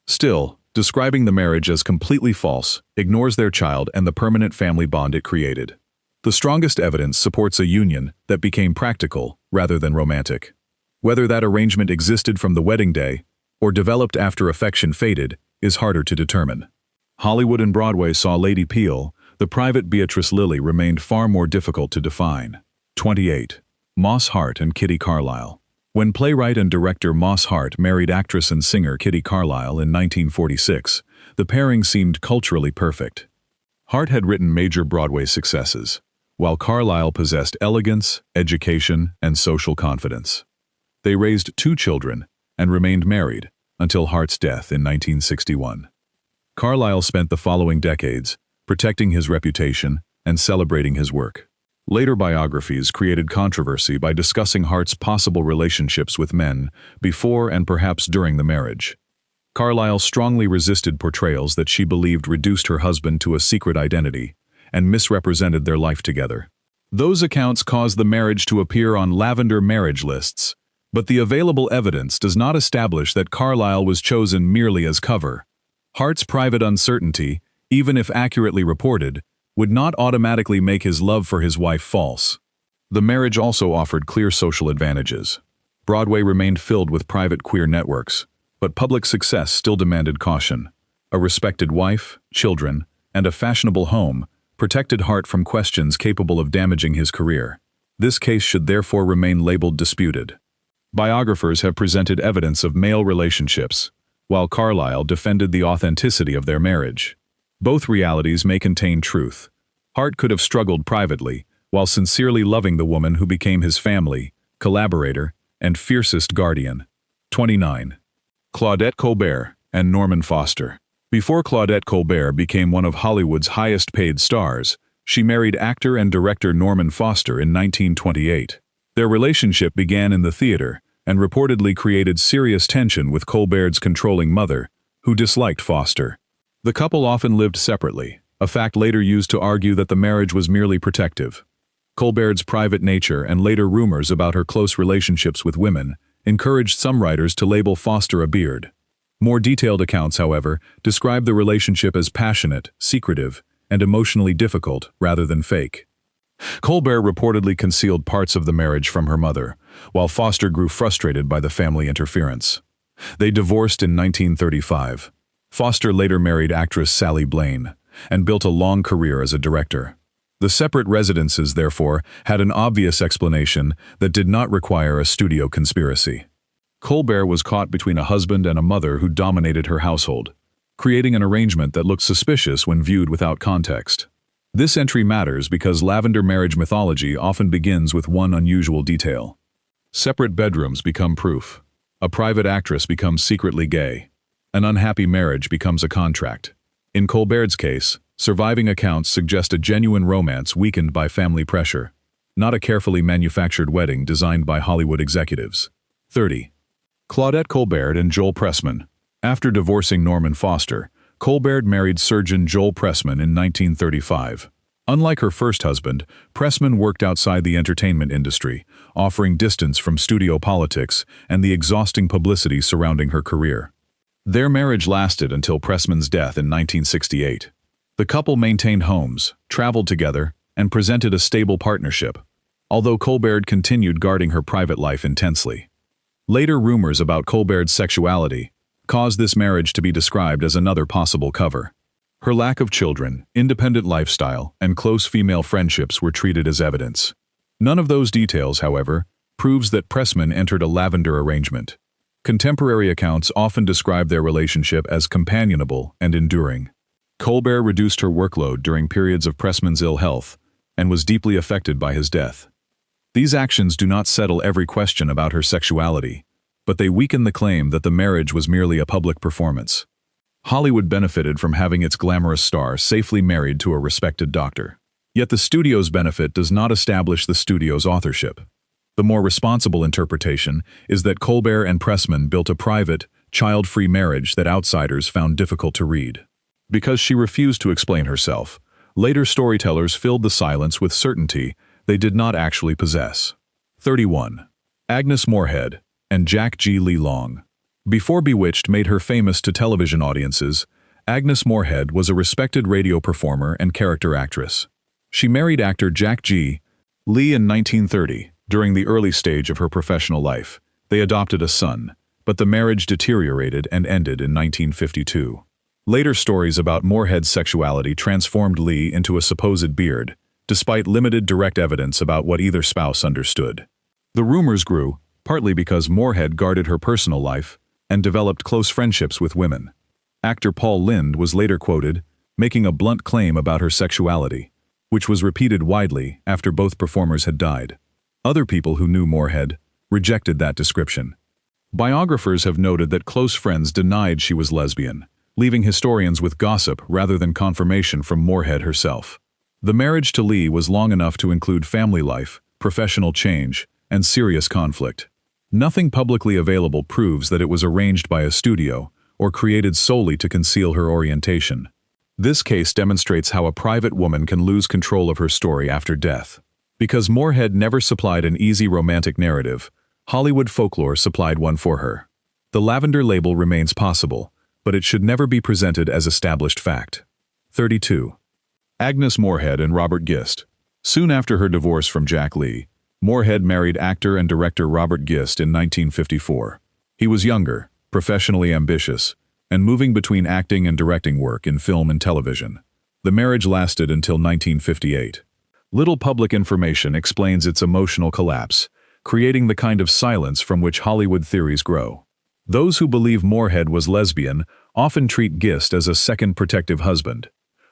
Still, describing the marriage as completely false ignores their child and the permanent family bond it created. The strongest evidence supports a union that became practical rather than romantic. Whether that arrangement existed from the wedding day or developed after affection faded is harder to determine. Hollywood and Broadway saw Lady Peel. The private Beatrice Lillie remained far more difficult to define. 28. Moss Hart and Kitty Carlisle. When playwright and director Moss Hart married actress and singer Kitty Carlisle in 1946, the pairing seemed culturally perfect. Hart had written major Broadway successes, while Carlisle possessed elegance, education, and social confidence. They raised 2 children and remained married until Hart's death in 1961. Carlisle spent the following decades protecting his reputation and celebrating his work. Later biographies created controversy by discussing Hart's possible relationships with men before and perhaps during the marriage. Carlisle strongly resisted portrayals that she believed reduced her husband to a secret identity and misrepresented their life together. Those accounts caused the marriage to appear on Lavender Marriage lists, but the available evidence does not establish that Carlisle was chosen merely as cover. Hart's private uncertainty, even if accurately reported, would not automatically make his love for his wife false. The marriage also offered clear social advantages. Broadway remained filled with private queer networks, but public success still demanded caution. A respected wife, children, and a fashionable home protected Hart from questions capable of damaging his career. This case should therefore remain labeled disputed. Biographers have presented evidence of male relationships, while Carlisle defended the authenticity of their marriage. Both realities may contain truth. Hart could have struggled privately, while sincerely loving the woman who became his family, collaborator, and fiercest guardian. 29. Claudette Colbert and Norman Foster. Before Claudette Colbert became one of Hollywood's highest-paid stars, she married actor and director Norman Foster in 1928. Their relationship began in the theater and reportedly created serious tension with Colbert's controlling mother, who disliked Foster. The couple often lived separately, a fact later used to argue that the marriage was merely protective. Colbert's private nature and later rumors about her close relationships with women encouraged some writers to label Foster a beard. More detailed accounts, however, describe the relationship as passionate, secretive, and emotionally difficult rather than fake. Colbert reportedly concealed parts of the marriage from her mother, while Foster grew frustrated by the family interference. They divorced in 1935. Foster later married actress Sally Blaine and built a long career as a director. The separate residences, therefore, had an obvious explanation that did not require a studio conspiracy. Colbert was caught between a husband and a mother who dominated her household, creating an arrangement that looked suspicious when viewed without context. This entry matters because Lavender Marriage mythology often begins with one unusual detail. Separate bedrooms become proof. A private actress becomes secretly gay. An unhappy marriage becomes a contract. In Colbert's case, surviving accounts suggest a genuine romance weakened by family pressure, not a carefully manufactured wedding designed by Hollywood executives. 30. Claudette Colbert and Joel Pressman. After divorcing Norman Foster, Colbert married surgeon Joel Pressman in 1935. Unlike her first husband, Pressman worked outside the entertainment industry, offering distance from studio politics and the exhausting publicity surrounding her career. Their marriage lasted until Pressman's death in 1968. The couple maintained homes, traveled together, and presented a stable partnership, although Colbert continued guarding her private life intensely. Later rumors about Colbert's sexuality caused this marriage to be described as another possible cover. Her lack of children, independent lifestyle, and close female friendships were treated as evidence. None of those details, however, proves that Pressman entered a lavender arrangement. Contemporary accounts often describe their relationship as companionable and enduring. Colbert reduced her workload during periods of Pressman's ill health and was deeply affected by his death. These actions do not settle every question about her sexuality, but they weaken the claim that the marriage was merely a public performance. Hollywood benefited from having its glamorous star safely married to a respected doctor. Yet the studio's benefit does not establish the studio's authorship. The more responsible interpretation is that Colbert and Pressman built a private, child-free marriage that outsiders found difficult to read. Because she refused to explain herself, later storytellers filled the silence with certainty they did not actually possess. 31. Agnes Moorehead and Jack G. Lee Long. Before Bewitched made her famous to television audiences, Agnes Moorehead was a respected radio performer and character actress. She married actor Jack G. Lee in 1930. During the early stage of her professional life, they adopted a son, but the marriage deteriorated and ended in 1952. Later stories about Moorehead's sexuality transformed Lee into a supposed beard, despite limited direct evidence about what either spouse understood. The rumors grew, partly because Moorehead guarded her personal life and developed close friendships with women. Actor Paul Lynde was later quoted, making a blunt claim about her sexuality, which was repeated widely after both performers had died. Other people who knew Moorehead rejected that description. Biographers have noted that close friends denied she was lesbian, leaving historians with gossip rather than confirmation from Moorehead herself. The marriage to Lee was long enough to include family life, professional change, and serious conflict. Nothing publicly available proves that it was arranged by a studio or created solely to conceal her orientation. This case demonstrates how a private woman can lose control of her story after death. Because Moorehead never supplied an easy romantic narrative, Hollywood folklore supplied one for her. The Lavender label remains possible, but it should never be presented as established fact. 32. Agnes Moorehead and Robert Gist. Soon after her divorce from Jack Lee, Moorehead married actor and director Robert Gist in 1954. He was younger, professionally ambitious, and moving between acting and directing work in film and television. The marriage lasted until 1958. Little public information explains its emotional collapse, creating the kind of silence from which Hollywood theories grow. Those who believe Moorehead was lesbian often treat Gist as a second protective husband,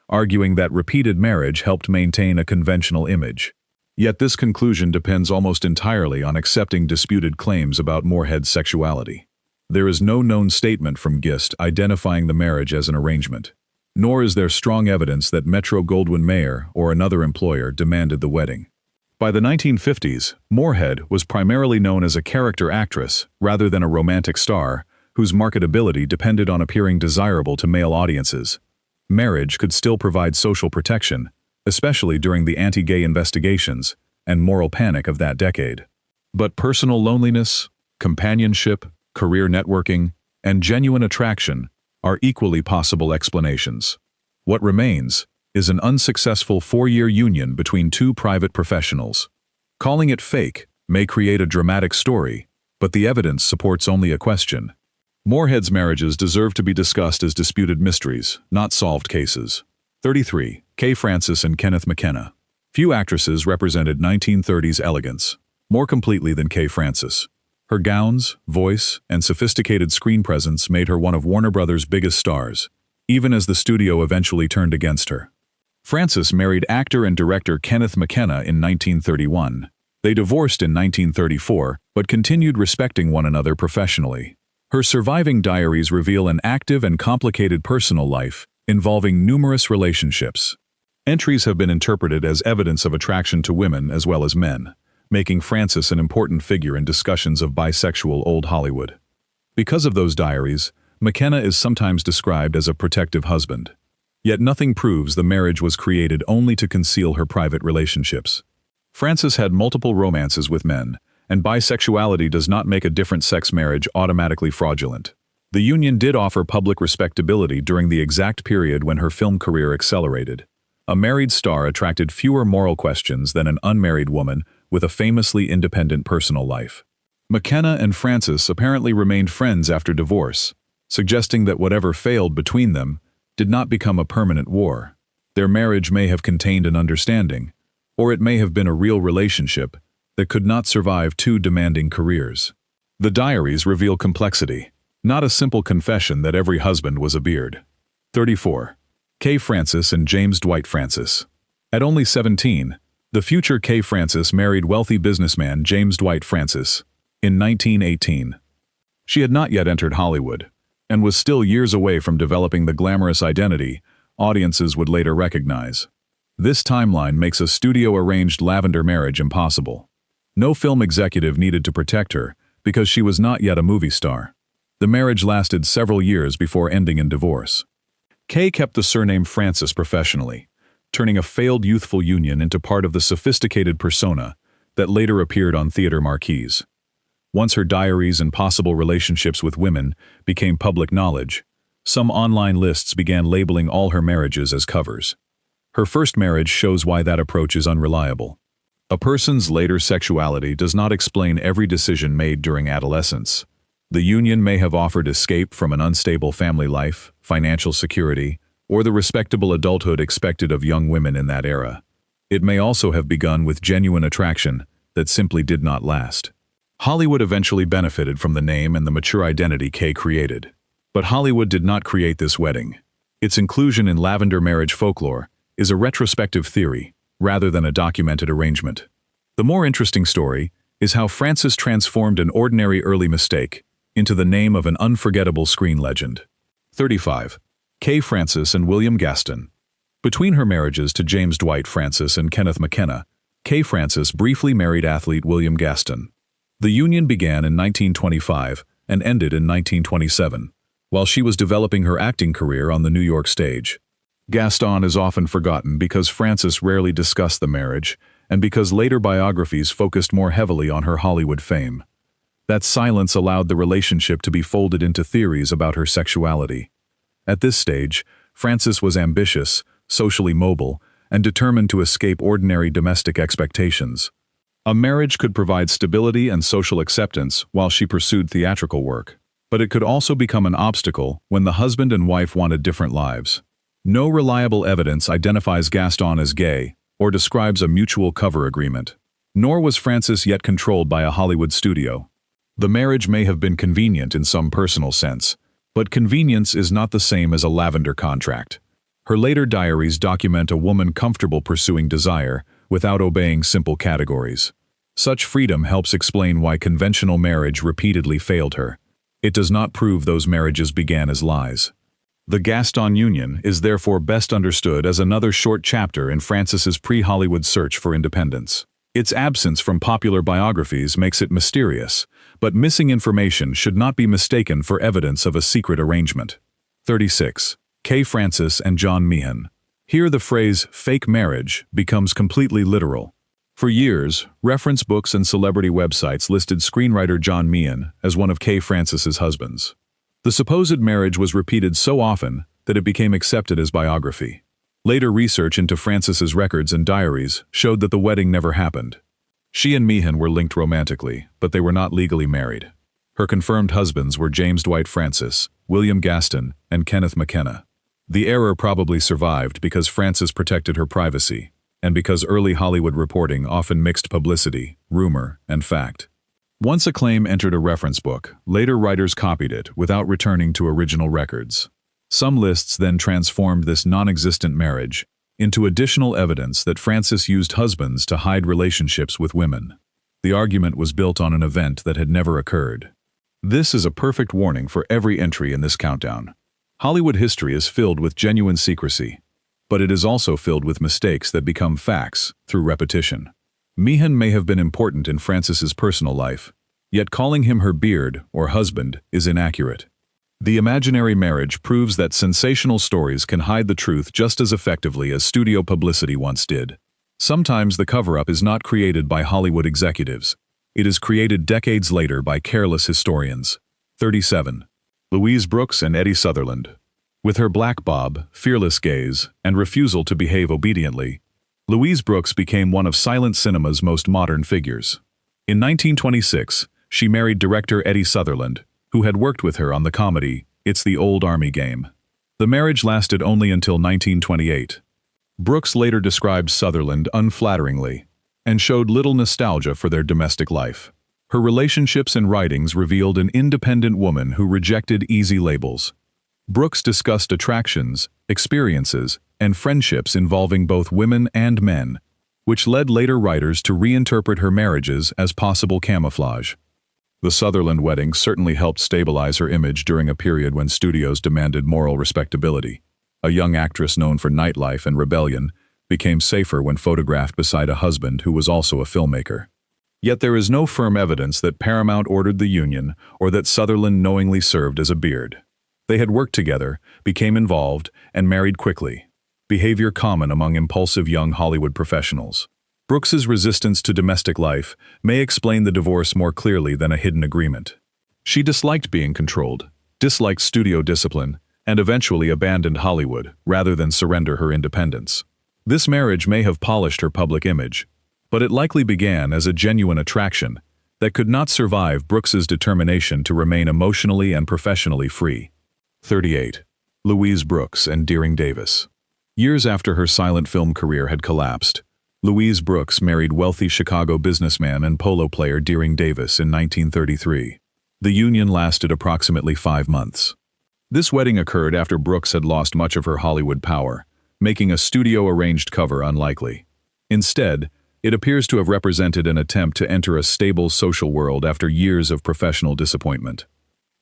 arguing that repeated marriage helped maintain a conventional image. Yet this conclusion depends almost entirely on accepting disputed claims about Moorehead's sexuality. There is no known statement from Gist identifying the marriage as an arrangement. Nor is there strong evidence that Metro-Goldwyn-Mayer or another employer demanded the wedding. By the 1950s, Moorehead was primarily known as a character actress rather than a romantic star, whose marketability depended on appearing desirable to male audiences. Marriage could still provide social protection, especially during the anti-gay investigations and moral panic of that decade. But personal loneliness, companionship, career networking, and genuine attraction are equally possible explanations. What remains is an unsuccessful 4-year union between two private professionals. Calling it fake may create a dramatic story, but the evidence supports only a question. Moorehead's marriages deserve to be discussed as disputed mysteries, not solved cases. 33. Kay Francis and Kenneth McKenna. Few actresses represented 1930s elegance more completely than Kay Francis. Her gowns, voice, and sophisticated screen presence made her one of Warner Brothers' biggest stars, even as the studio eventually turned against her. Francis married actor and director Kenneth McKenna in 1931. They divorced in 1934, but continued respecting one another professionally. Her surviving diaries reveal an active and complicated personal life, involving numerous relationships. Entries have been interpreted as evidence of attraction to women as well as men, making Francis an important figure in discussions of bisexual Old Hollywood. Because of those diaries, McKenna is sometimes described as a protective husband. Yet nothing proves the marriage was created only to conceal her private relationships. Francis had multiple romances with men, and bisexuality does not make a different-sex marriage automatically fraudulent. The union did offer public respectability during the exact period when her film career accelerated. A married star attracted fewer moral questions than an unmarried woman with a famously independent personal life. McKenna and Francis apparently remained friends after divorce, suggesting that whatever failed between them did not become a permanent war. Their marriage may have contained an understanding, or it may have been a real relationship that could not survive two demanding careers. The diaries reveal complexity, not a simple confession that every husband was a beard. 34. Kay Francis and James Dwight Francis. At only 17, the future Kay Francis married wealthy businessman James Dwight Francis in 1918. She had not yet entered Hollywood, and was still years away from developing the glamorous identity audiences would later recognize. This timeline makes a studio-arranged Lavender Marriage impossible. No film executive needed to protect her because she was not yet a movie star. The marriage lasted several years before ending in divorce. Kay kept the surname Francis professionally, turning a failed youthful union into part of the sophisticated persona that later appeared on theater marquees. Once her diaries and possible relationships with women became public knowledge, some online lists began labeling all her marriages as covers. Her first marriage shows why that approach is unreliable. A person's later sexuality does not explain every decision made during adolescence. The union may have offered escape from an unstable family life, financial security, or the respectable adulthood expected of young women in that era. It may also have begun with genuine attraction that simply did not last. Hollywood eventually benefited from the name and the mature identity Kay created. But Hollywood did not create this wedding. Its inclusion in Lavender Marriage folklore is a retrospective theory, rather than a documented arrangement. The more interesting story is how Francis transformed an ordinary early mistake into the name of an unforgettable screen legend. 35. Kay Francis and William Gaston. Between her marriages to James Dwight Francis and Kenneth McKenna, Kay Francis briefly married athlete William Gaston. The union began in 1925 and ended in 1927, while she was developing her acting career on the New York stage. Gaston is often forgotten because Francis rarely discussed the marriage and because later biographies focused more heavily on her Hollywood fame. That silence allowed the relationship to be folded into theories about her sexuality. At this stage, Francis was ambitious, socially mobile, and determined to escape ordinary domestic expectations. A marriage could provide stability and social acceptance while she pursued theatrical work, but it could also become an obstacle when the husband and wife wanted different lives. No reliable evidence identifies Gaston as gay or describes a mutual cover agreement. Nor was Francis yet controlled by a Hollywood studio. The marriage may have been convenient in some personal sense, but convenience is not the same as a lavender contract. Her later diaries document a woman comfortable pursuing desire without obeying simple categories. Such freedom helps explain why conventional marriage repeatedly failed her. It does not prove those marriages began as lies. The Gaston union is therefore best understood as another short chapter in Francis's pre-Hollywood search for independence. Its absence from popular biographies makes it mysterious, but missing information should not be mistaken for evidence of a secret arrangement. 36. Kay Francis and John Meehan. Here the phrase fake marriage becomes completely literal. For years, reference books and celebrity websites listed screenwriter John Meehan as one of Kay Francis's husbands. The supposed marriage was repeated so often that it became accepted as biography. Later research into Francis's records and diaries showed that the wedding never happened. She and Meehan were linked romantically, but they were not legally married. Her confirmed husbands were James Dwight Francis, William Gaston, and Kenneth McKenna. The error probably survived because Francis protected her privacy, and because early Hollywood reporting often mixed publicity, rumor, and fact. Once a claim entered a reference book, later writers copied it without returning to original records. Some lists then transformed this non-existent marriage into additional evidence that Francis used husbands to hide relationships with women. The argument was built on an event that had never occurred. This is a perfect warning for every entry in this countdown. Hollywood history is filled with genuine secrecy, but it is also filled with mistakes that become facts through repetition. Meehan may have been important in Frances's personal life, yet calling him her beard or husband is inaccurate. The imaginary marriage proves that sensational stories can hide the truth just as effectively as studio publicity once did. Sometimes the cover-up is not created by Hollywood executives. It is created decades later by careless historians. 37. Louise Brooks and Eddie Sutherland. With her black bob, fearless gaze, and refusal to behave obediently, Louise Brooks became one of silent cinema's most modern figures. In 1926, she married director Eddie Sutherland, who had worked with her on the comedy It's the Old Army Game. The marriage lasted only until 1928. Brooks later described Sutherland unflatteringly and showed little nostalgia for their domestic life. Her relationships and writings revealed an independent woman who rejected easy labels. Brooks discussed attractions, experiences, and friendships involving both women and men, which led later writers to reinterpret her marriages as possible camouflage. The Sutherland wedding certainly helped stabilize her image during a period when studios demanded moral respectability. A young actress known for nightlife and rebellion became safer when photographed beside a husband who was also a filmmaker. Yet there is no firm evidence that Paramount ordered the union or that Sutherland knowingly served as a beard. They had worked together, became involved, and married quickly, behavior common among impulsive young Hollywood professionals. Brooks's resistance to domestic life may explain the divorce more clearly than a hidden agreement. She disliked being controlled, disliked studio discipline, and eventually abandoned Hollywood rather than surrender her independence. This marriage may have polished her public image, but it likely began as a genuine attraction that could not survive Brooks's determination to remain emotionally and professionally free. 38. Louise Brooks and Deering Davis. Years after her silent film career had collapsed, Louise Brooks married wealthy Chicago businessman and polo player Deering Davis in 1933. The union lasted approximately 5 months. This wedding occurred after Brooks had lost much of her Hollywood power, making a studio-arranged cover unlikely. Instead, it appears to have represented an attempt to enter a stable social world after years of professional disappointment.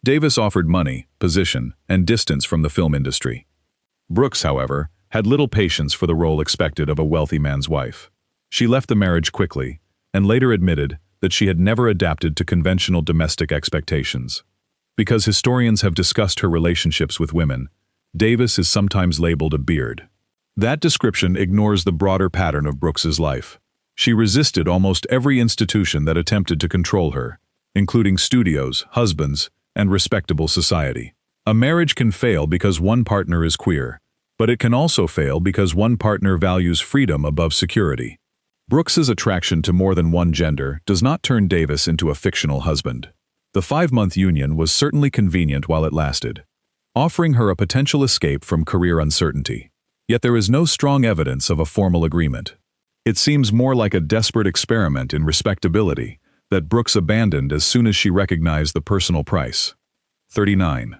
Davis offered money, position, and distance from the film industry. Brooks, however, had little patience for the role expected of a wealthy man's wife. She left the marriage quickly, and later admitted that she had never adapted to conventional domestic expectations. Because historians have discussed her relationships with women, Davis is sometimes labeled a beard. That description ignores the broader pattern of Brooks's life. She resisted almost every institution that attempted to control her, including studios, husbands, and respectable society. A marriage can fail because one partner is queer, but it can also fail because one partner values freedom above security. Brooks's attraction to more than one gender does not turn Davis into a fictional husband. The 5-month union was certainly convenient while it lasted, offering her a potential escape from career uncertainty. Yet there is no strong evidence of a formal agreement. It seems more like a desperate experiment in respectability that Brooks abandoned as soon as she recognized the personal price. 39.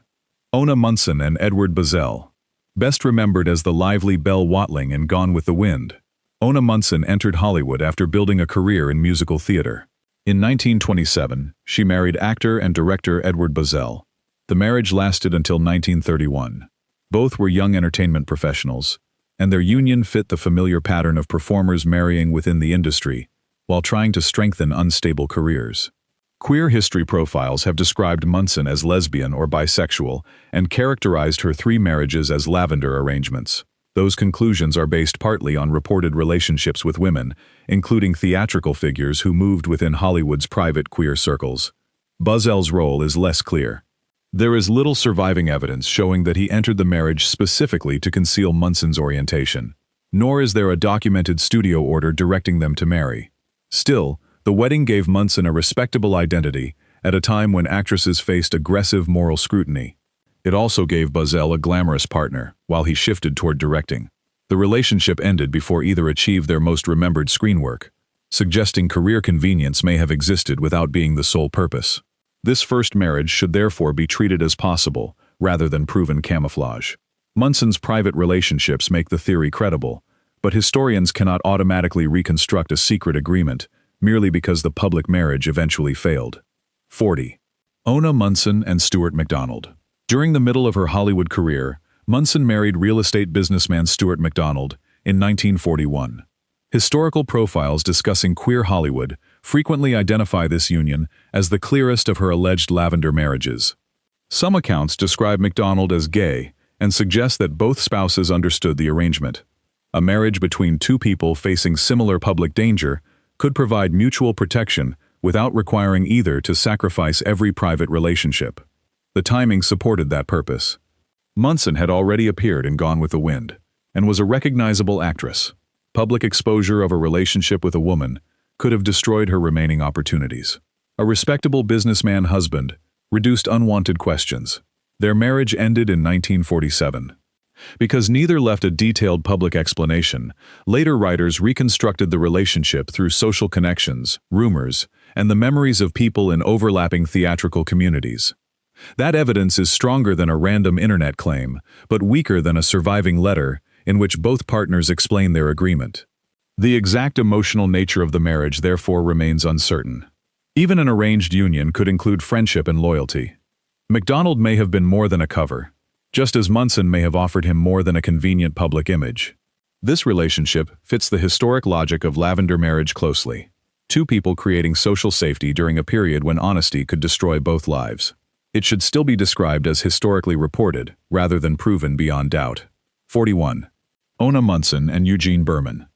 Ona Munson and Edward Buzzell. Best remembered as the lively Belle Watling in Gone with the Wind, Ona Munson entered Hollywood after building a career in musical theater. In 1927, she married actor and director Edward Buzzell. The marriage lasted until 1931. Both were young entertainment professionals, and their union fit the familiar pattern of performers marrying within the industry while trying to strengthen unstable careers. Queer history profiles have described Munson as lesbian or bisexual and characterized her 3 marriages as lavender arrangements. Those conclusions are based partly on reported relationships with women, including theatrical figures who moved within Hollywood's private queer circles. Buzzell's role is less clear. There is little surviving evidence showing that he entered the marriage specifically to conceal Munson's orientation, nor is there a documented studio order directing them to marry. Still, the wedding gave Munson a respectable identity at a time when actresses faced aggressive moral scrutiny. It also gave Buzzell a glamorous partner, while he shifted toward directing. The relationship ended before either achieved their most remembered screen work, suggesting career convenience may have existed without being the sole purpose. This first marriage should therefore be treated as possible, rather than proven camouflage. Munson's private relationships make the theory credible, but historians cannot automatically reconstruct a secret agreement merely because the public marriage eventually failed. 40. Ona Munson and Stuart McDonald. During the middle of her Hollywood career, Munson married real estate businessman Stuart McDonald in 1941. Historical profiles discussing queer Hollywood frequently identify this union as the clearest of her alleged lavender marriages. Some accounts describe McDonald as gay and suggest that both spouses understood the arrangement. A marriage between two people facing similar public danger could provide mutual protection without requiring either to sacrifice every private relationship. The timing supported that purpose. Munson had already appeared in Gone with the Wind and was a recognizable actress. Public exposure of a relationship with a woman could have destroyed her remaining opportunities. A respectable businessman husband reduced unwanted questions. Their marriage ended in 1947. Because neither left a detailed public explanation, later writers reconstructed the relationship through social connections, rumors, and the memories of people in overlapping theatrical communities. That evidence is stronger than a random internet claim, but weaker than a surviving letter in which both partners explain their agreement. The exact emotional nature of the marriage therefore remains uncertain. Even an arranged union could include friendship and loyalty. McDonald may have been more than a cover, just as Munson may have offered him more than a convenient public image. This relationship fits the historic logic of Lavender Marriage closely. Two people creating social safety during a period when honesty could destroy both lives. It should still be described as historically reported, rather than proven beyond doubt. 41. Ona Munson and Eugene Berman.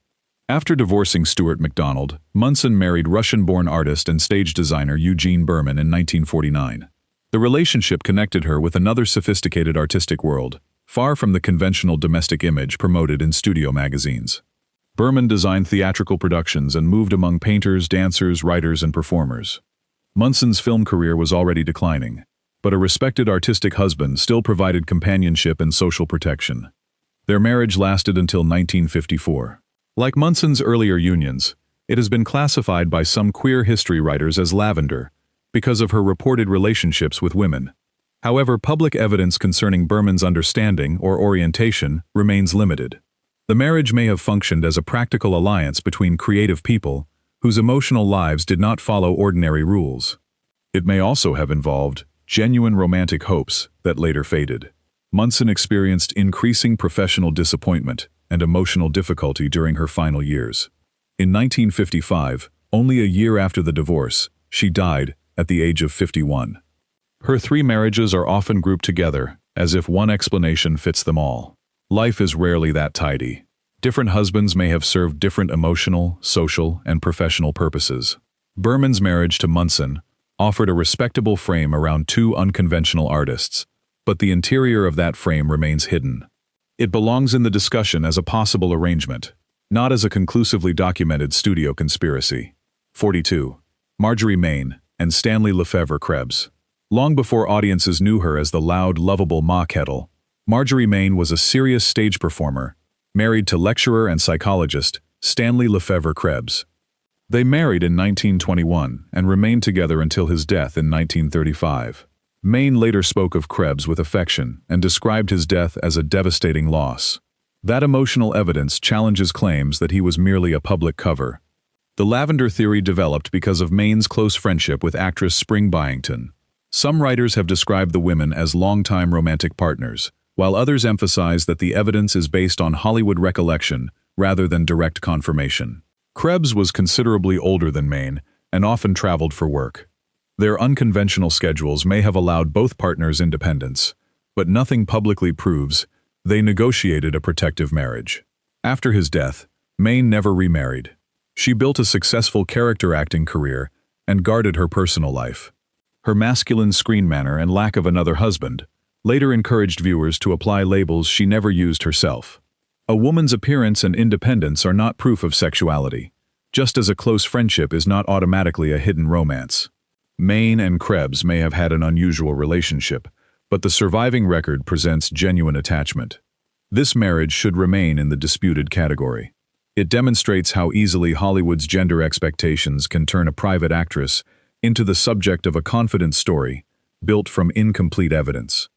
After divorcing Stuart McDonald, Munson married Russian-born artist and stage designer Eugene Berman in 1949. The relationship connected her with another sophisticated artistic world, far from the conventional domestic image promoted in studio magazines. Berman designed theatrical productions and moved among painters, dancers, writers, and performers. Munson's film career was already declining, but a respected artistic husband still provided companionship and social protection. Their marriage lasted until 1954. Like Munson's earlier unions, it has been classified by some queer history writers as lavender because of her reported relationships with women. However, public evidence concerning Berman's understanding or orientation remains limited. The marriage may have functioned as a practical alliance between creative people whose emotional lives did not follow ordinary rules. It may also have involved genuine romantic hopes that later faded. Munson experienced increasing professional disappointment and emotional difficulty during her final years. In 1955, only a year after the divorce, she died at the age of 51. Her three marriages are often grouped together, as if one explanation fits them all. Life is rarely that tidy. Different husbands may have served different emotional, social, and professional purposes. Berman's marriage to Munson offered a respectable frame around two unconventional artists, but the interior of that frame remains hidden. It belongs in the discussion as a possible arrangement, not as a conclusively documented studio conspiracy. 42. Marjorie Main and Stanley Lefevre Krebs. Long before audiences knew her as the loud, lovable Ma Kettle, Marjorie Main was a serious stage performer, married to lecturer and psychologist Stanley Lefevre Krebs. They married in 1921 and remained together until his death in 1935. Main later spoke of Krebs with affection and described his death as a devastating loss. That emotional evidence challenges claims that he was merely a public cover. The lavender theory developed because of Main's close friendship with actress Spring Byington. Some writers have described the women as longtime romantic partners, while others emphasize that the evidence is based on Hollywood recollection rather than direct confirmation. Krebs was considerably older than Main and often traveled for work. Their unconventional schedules may have allowed both partners independence, but nothing publicly proves they negotiated a protective marriage. After his death, Main never remarried. She built a successful character acting career and guarded her personal life. Her masculine screen manner and lack of another husband later encouraged viewers to apply labels she never used herself. A woman's appearance and independence are not proof of sexuality, just as a close friendship is not automatically a hidden romance. Main and Krebs may have had an unusual relationship, but the surviving record presents genuine attachment. This marriage should remain in the disputed category. It demonstrates how easily Hollywood's gender expectations can turn a private actress into the subject of a confident story built from incomplete evidence.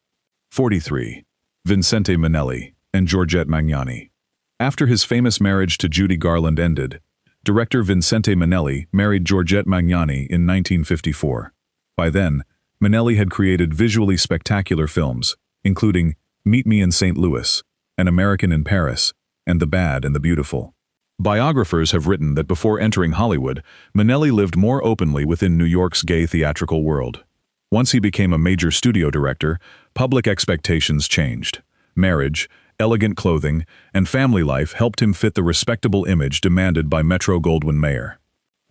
43. Vincente Minnelli and Georgette Magnani. After his famous marriage to Judy Garland ended, director Vincente Minnelli married Georgette Magnani in 1954. By then, Minnelli had created visually spectacular films, including Meet Me in St. Louis, An American in Paris, and The Bad and the Beautiful. Biographers have written that before entering Hollywood, Minnelli lived more openly within New York's gay theatrical world. Once he became a major studio director, public expectations changed. Marriage, elegant clothing, and family life helped him fit the respectable image demanded by Metro-Goldwyn-Mayer.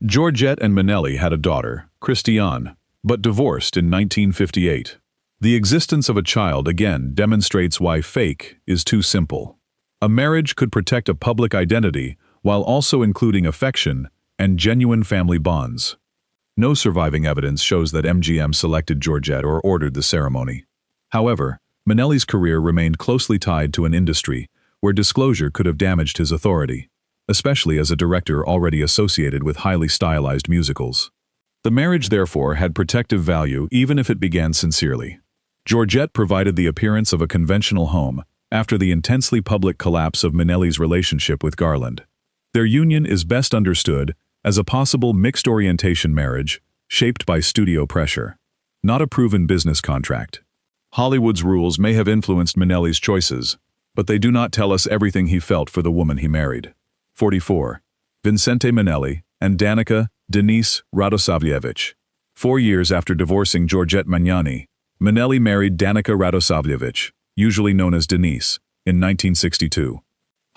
Georgette and Minnelli had a daughter, Christiane, but divorced in 1958. The existence of a child again demonstrates why fake is too simple. A marriage could protect a public identity while also including affection and genuine family bonds. No surviving evidence shows that MGM selected Georgette or ordered the ceremony. However, Minnelli's career remained closely tied to an industry where disclosure could have damaged his authority, especially as a director already associated with highly stylized musicals. The marriage, therefore, had protective value even if it began sincerely. Georgette provided the appearance of a conventional home after the intensely public collapse of Minnelli's relationship with Garland. Their union is best understood as a possible mixed-orientation marriage shaped by studio pressure, not a proven business contract. Hollywood's rules may have influenced Minnelli's choices, but they do not tell us everything he felt for the woman he married. 44. Vincente Minnelli and Danica Denise Radosavljevic. 4 years after divorcing Georgette Magnani, Minnelli married Danica Radosavljevic, usually known as Denise, in 1962.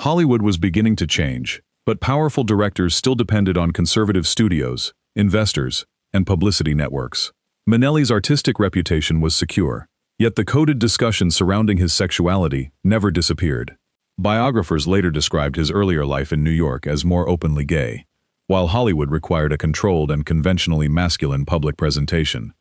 Hollywood was beginning to change, but powerful directors still depended on conservative studios, investors, and publicity networks. Minnelli's artistic reputation was secure, yet the coded discussion surrounding his sexuality never disappeared. Biographers later described his earlier life in New York as more openly gay, while Hollywood required a controlled and conventionally masculine public presentation.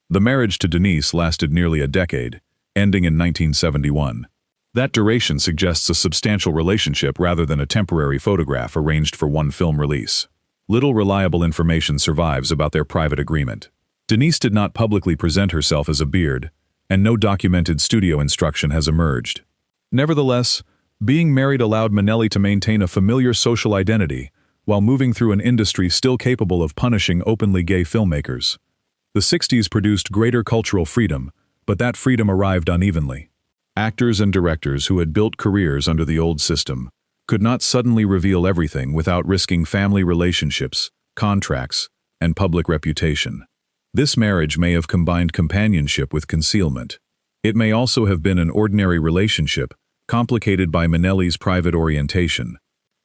The marriage to Denise lasted nearly a decade, ending in 1971. That duration suggests a substantial relationship rather than a temporary photograph arranged for one film release. Little reliable information survives about their private agreement. Denise did not publicly present herself as a beard, and no documented studio instruction has emerged. Nevertheless, being married allowed Minnelli to maintain a familiar social identity while moving through an industry still capable of punishing openly gay filmmakers. The 60s produced greater cultural freedom, but that freedom arrived unevenly. Actors and directors who had built careers under the old system could not suddenly reveal everything without risking family relationships, contracts, and public reputation. This marriage may have combined companionship with concealment. It may also have been an ordinary relationship, complicated by Minnelli's private orientation.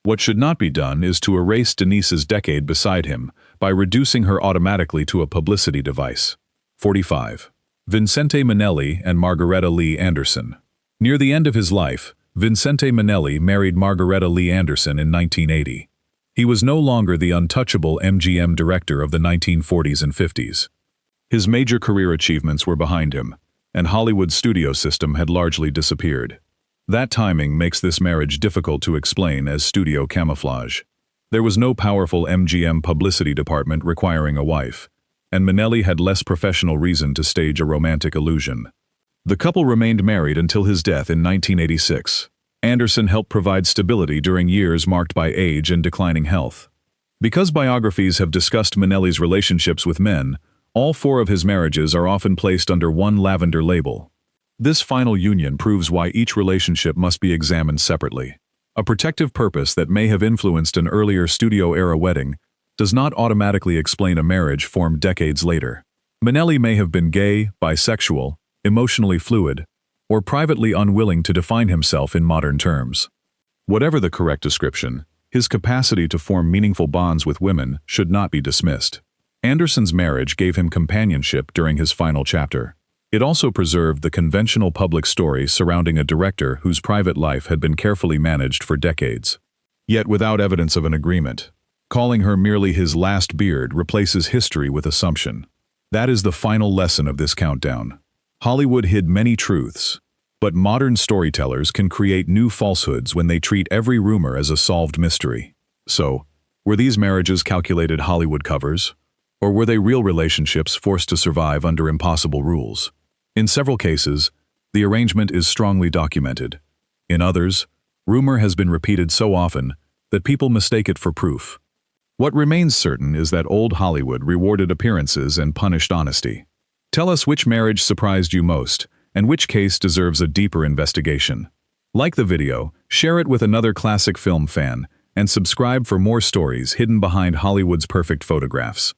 What should not be done is to erase Denise's decade beside him by reducing her automatically to a publicity device. 45. Vincente Minnelli and Margaretta Lee Anderson. Near the end of his life, Vincente Minnelli married Margaretta Lee Anderson in 1980. He was no longer the untouchable MGM director of the 1940s and 50s. His major career achievements were behind him, and Hollywood's studio system had largely disappeared. That timing makes this marriage difficult to explain as studio camouflage. There was no powerful MGM publicity department requiring a wife, and Minnelli had less professional reason to stage a romantic illusion. The couple remained married until his death in 1986. Anderson helped provide stability during years marked by age and declining health. Because biographies have discussed Minnelli's relationships with men, all 4 of his marriages are often placed under one Lavender label. This final union proves why each relationship must be examined separately. A protective purpose that may have influenced an earlier studio-era wedding does not automatically explain a marriage formed decades later. Minnelli may have been gay, bisexual, emotionally fluid, or privately unwilling to define himself in modern terms. Whatever the correct description, his capacity to form meaningful bonds with women should not be dismissed. Anderson's marriage gave him companionship during his final chapter. It also preserved the conventional public story surrounding a director whose private life had been carefully managed for decades. Yet without evidence of an agreement, calling her merely his last beard replaces history with assumption. That is the final lesson of this countdown. Hollywood hid many truths, but modern storytellers can create new falsehoods when they treat every rumor as a solved mystery. So, were these marriages calculated Hollywood covers? Or were they real relationships forced to survive under impossible rules? In several cases, the arrangement is strongly documented. In others, rumor has been repeated so often that people mistake it for proof. What remains certain is that old Hollywood rewarded appearances and punished honesty. Tell us which marriage surprised you most, and which case deserves a deeper investigation. Like the video, share it with another classic film fan, and subscribe for more stories hidden behind Hollywood's perfect photographs.